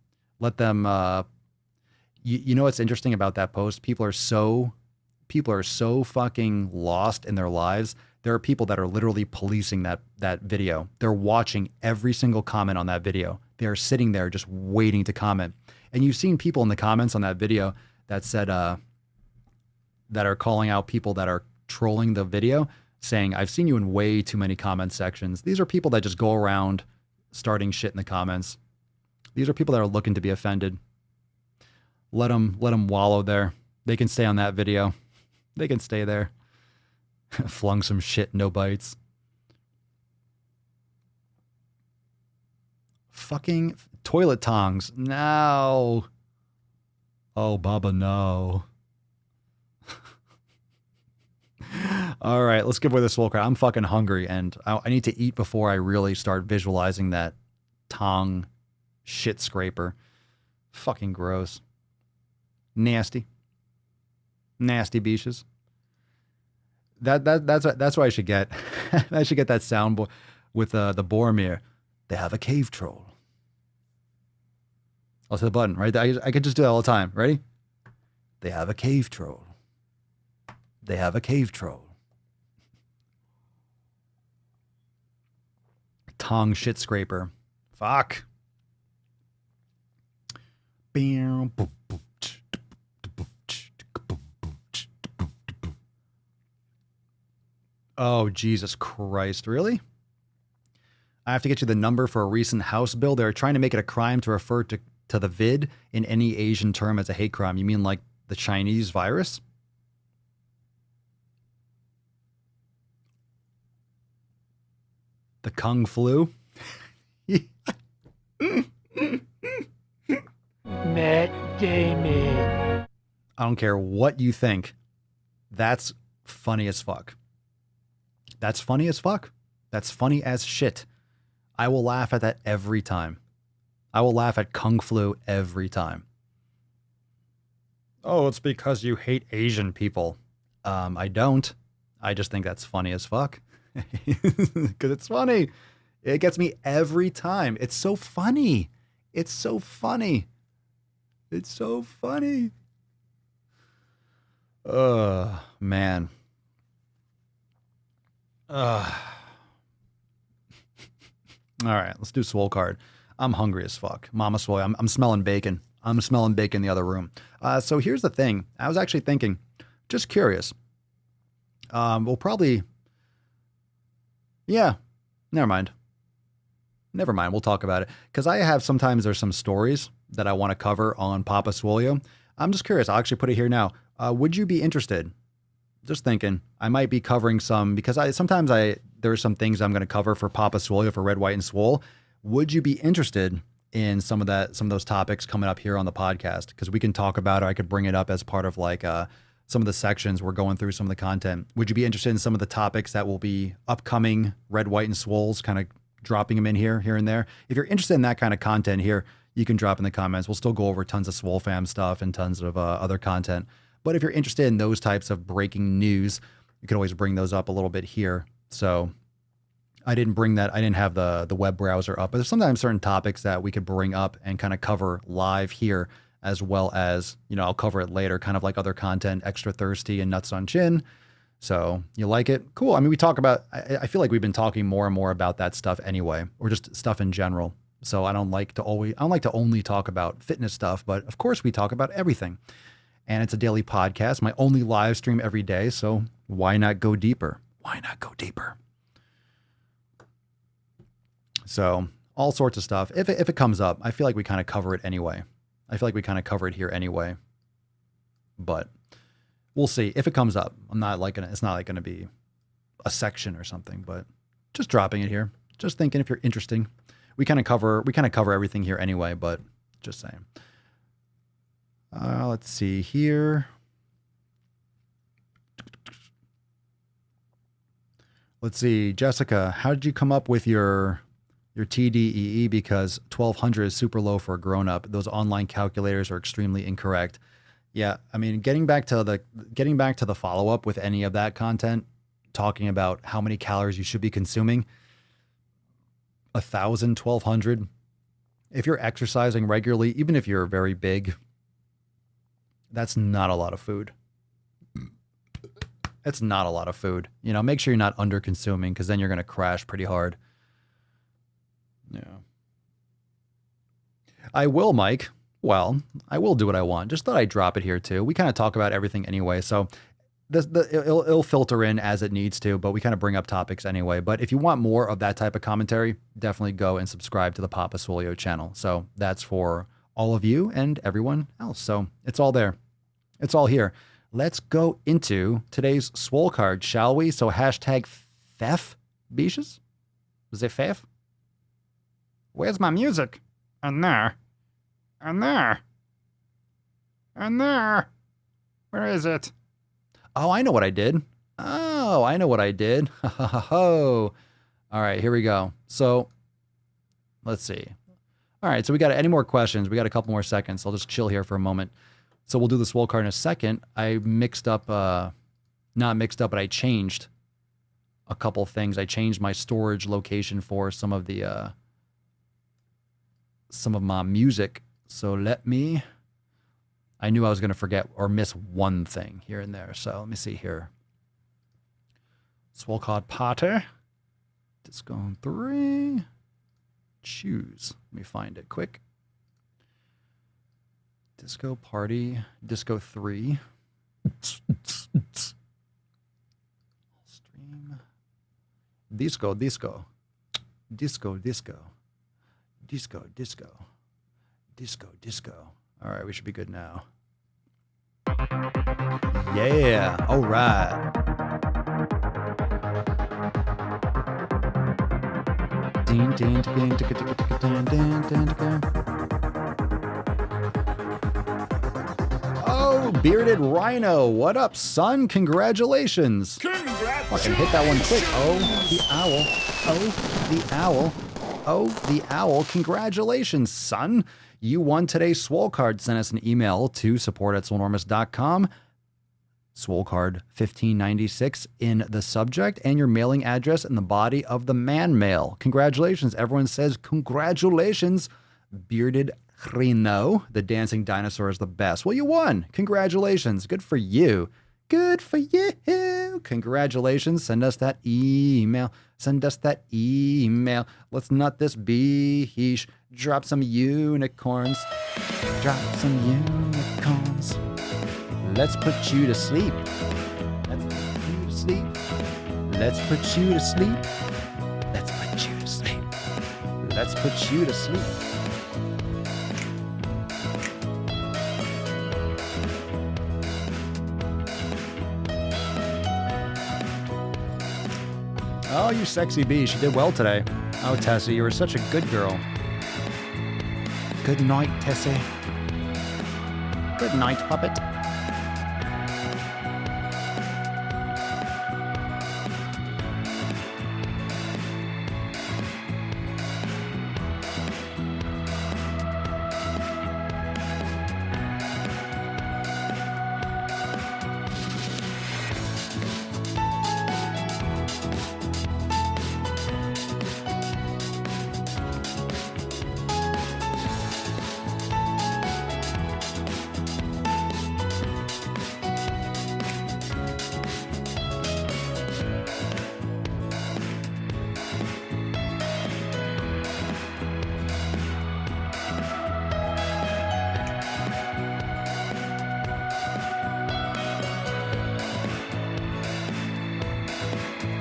you know what's interesting about that post? People are so fucking lost in their lives. There are people that are literally policing that video. They're watching every single comment on that video. They are sitting there just waiting to comment. And you've seen people in the comments on that video that said, that are calling out people that are trolling the video, saying, I've seen you in way too many comment sections. These are people that just go around starting shit in the comments. These are people that are looking to be offended. Let them wallow there. They can stay on that video. They can stay there. Flung some shit, no bites. Fucking toilet tongs. No. Oh, Baba, no. All right, let's give away the Swole card. I'm fucking hungry, and I need to eat before I really start visualizing that tong shit scraper. Fucking gross. Nasty beaches. That's what I should get. I should get that sound with the Boromir. They have a cave troll. I'll hit the button right there. I could just do that all the time. Ready? They have a cave troll. They have a cave troll. Tong shit scraper. Fuck. Oh, Jesus Christ. Really? I have to get you the number for a recent House bill. They're trying to make it a crime to refer to the vid in any Asian term as a hate crime. You mean like the Chinese virus? The Kung flu? Matt Damon. I don't care what you think. That's funny as fuck. That's funny as fuck. That's funny as shit. I will laugh at that every time. I will laugh at Kung flu every time. Oh, it's because you hate Asian people. I don't. I just think that's funny as fuck. Because it's funny. It gets me every time. It's so funny. It's so funny. It's so funny. Man. All right, let's do Swole card. I'm hungry as fuck. Mama Swole, I'm smelling bacon. I'm smelling bacon in the other room. So here's the thing. I was actually thinking, just curious. We'll probably... Yeah, never mind. We'll talk about it. Because I have sometimes there's some stories that I want to cover on Papa Swolio. I'm just curious. I'll actually put it here now. Would you be interested? Just thinking. I might be covering some, because there are some things I'm going to cover for Papa Swolio for Red, White, and Swole. Would you be interested in some of those topics coming up here on the podcast? Because we can talk about it. I could bring it up as part of like some of the sections we're going through, some of the content. Would you be interested in some of the topics that will be upcoming Red, White, and Swoles, kind of dropping them in here and there? If you're interested in that kind of content here, you can drop in the comments. We'll still go over tons of SwoleFam stuff and tons of other content. But if you're interested in those types of breaking news, you can always bring those up a little bit here. So I didn't have the web browser up, but there's sometimes certain topics that we could bring up and kind of cover live here, as well as, I'll cover it later, kind of like other content, Extra Thirsty and Nuts on Chin. So you like it? Cool. I mean, we talk about, I feel like we've been talking more and more about that stuff anyway, or just stuff in general. So I don't like to only talk about fitness stuff, but of course we talk about everything. And it's a daily podcast, my only live stream every day. So why not go deeper? So all sorts of stuff. If it comes up, I feel like we kind of cover it anyway. I feel like we kind of cover it here anyway. But we'll see if it comes up. I'm not like it's not like going to be a section or something, but just dropping it here. Just thinking if you're interesting. We kind of cover everything here anyway, but just saying. Let's see here. Let's see, Jessica, how did you come up with your TDEE? Because 1200 is super low for a grown-up. Those online calculators are extremely incorrect. Yeah, I mean, getting back to the follow-up with any of that content, talking about how many calories you should be consuming, 1,000, 1,200. If you're exercising regularly, even if you're very big, that's not a lot of food. It's not a lot of food. You know, make sure you're not under consuming, because then you're going to crash pretty hard. Yeah. I will, Mike. Well, I will do what I want. Just thought I'd drop it here too. We kind of talk about everything anyway, so it'll filter in as it needs to, but we kind of bring up topics anyway. But if you want more of that type of commentary, definitely go and subscribe to the Papa Swolio channel. So that's for all of you and everyone else. So it's all there. It's all here. Let's go into today's Swole card, shall we? So hashtag Fef, Beaches? Was it Fef? Where's my music? And there. And there. And there. Where is it? Oh, I know what I did. Oh, I know what I did. Ho. All right, here we go. So let's see. All right, so we got any more questions? We got a couple more seconds. I'll just chill here for a moment. So we'll do the Swole card in a second. I mixed up, not mixed up, but I changed a couple things. I changed my storage location for some of my music. So I knew I was going to forget or miss one thing here and there. So let me see here. Swole card party. Disco 3. Choose. Let me find it quick. Disco party. Disco 3. Stream. Disco. Disco. Disco. Disco. Disco. Disco. Disco. Disco. All right, we should be good now. Yeah. All right. Oh, Bearded Rhino. What up, son? Congratulations. Fucking hit that one quick. Oh, the owl. Oh, the owl. Oh, the owl. Congratulations, son. You won today's Swole card. Send us an email to support@swolenormous.com. Swole card 1596 in the subject and your mailing address in the body of the man mail. Congratulations. Everyone says congratulations. Bearded Rhino. The dancing dinosaur is the best. Well, you won. Congratulations. Good for you. Good for you. Congratulations. Send us that email. Send us that email. Let's nut this beehish. Drop some unicorns. Drop some unicorns. Let's put you to sleep. Let's put you to sleep. Let's put you to sleep. Let's put you to sleep. Let's put you to sleep. Oh, you sexy bee. She did well today. Oh, Tessie, you were such a good girl. Good night, Tessie. Good night, puppet.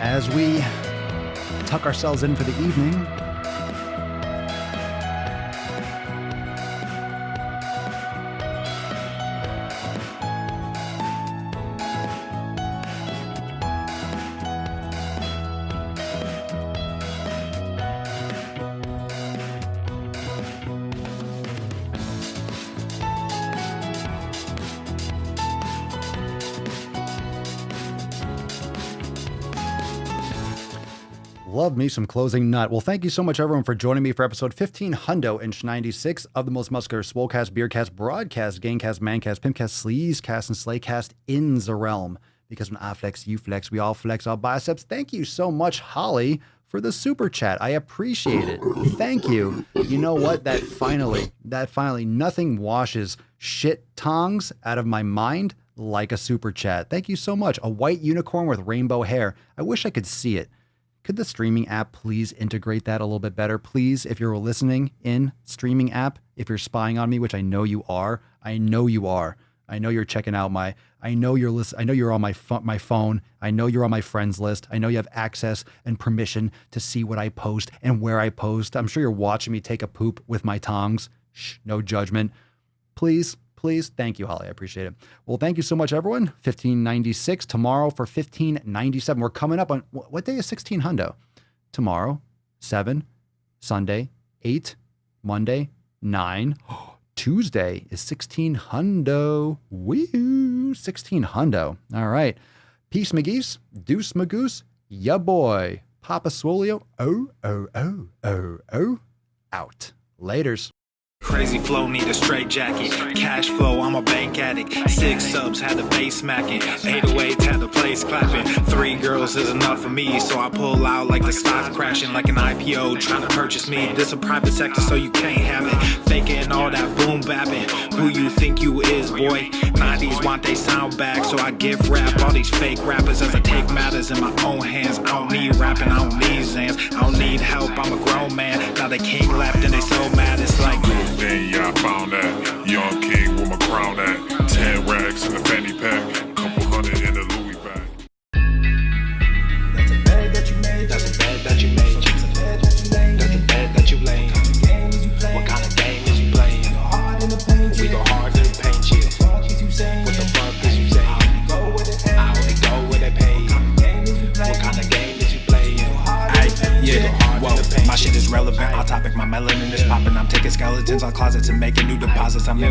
As we tuck ourselves in for the evening, Love me some closing nut. Well, thank you so much, everyone, for joining me for episode 1596 of the most muscular Swolecast, Beercast, Broadcast, Gaincast, Mancast, Pimpcast, Sleazecast, and Slaycast in the realm. Because when I flex, you flex, we all flex our biceps. Thank you so much, Holly, for the super chat. I appreciate it. Thank you. You know what? That finally, nothing washes shit tongs out of my mind like a super chat. Thank you so much. A white unicorn with rainbow hair. I wish I could see it. Could the streaming app please integrate that a little bit better? Please, if you're listening in streaming app, if you're spying on me, which I know you are, I know you're checking out I know you're on my phone. I know you're on my friends list. I know you have access and permission to see what I post and where I post. I'm sure you're watching me take a poop with my tongs. Shh, no judgment. Please. Thank you, Holly. I appreciate it. Well, thank you so much, everyone. 1596 tomorrow for 1597. We're coming up on, what day is 16 hundo? Tomorrow, 7, Sunday, 8, Monday, 9. Tuesday is 16 hundo. Woo, 16 hundo. All right. Peace, McGeese. Deuce, Magoose. Ya boy. Papa Swolio. Out. Laters. Crazy flow, need a straight jacket. Cash flow, I'm a bank addict. 6 subs, had the bass smacking. 808s, had the place clapping. 3 girls is enough for me, so I pull out like the stock crashing. Like an IPO trying to purchase me. This a private sector, so you can't have it. Faking all that boom bapping. Who you think you is, boy? 90s want they sound back, so I give rap all these fake rappers as I take matters in my own hands. I don't need rapping, I don't need Zans. I don't need help, I'm a grown man. Now they king left and they so mad, it's like Then yeah, I found that young king with my crown at 10 racks in the fanny pack, couple hundred in the Louis bag. that's a bed that you made. That's a bed that you made. That's a bed that you laid. That's a bed that you laid. What kind of game is you playing? We go hard in the paint, yeah. What the fuck is you saying? I only go where they pay. What kind of game is you playing? Yeah, whoa, my shit is relevant. On topic, my melanin is popping. I'm taking skeletons on closets and making new deposits. I'm in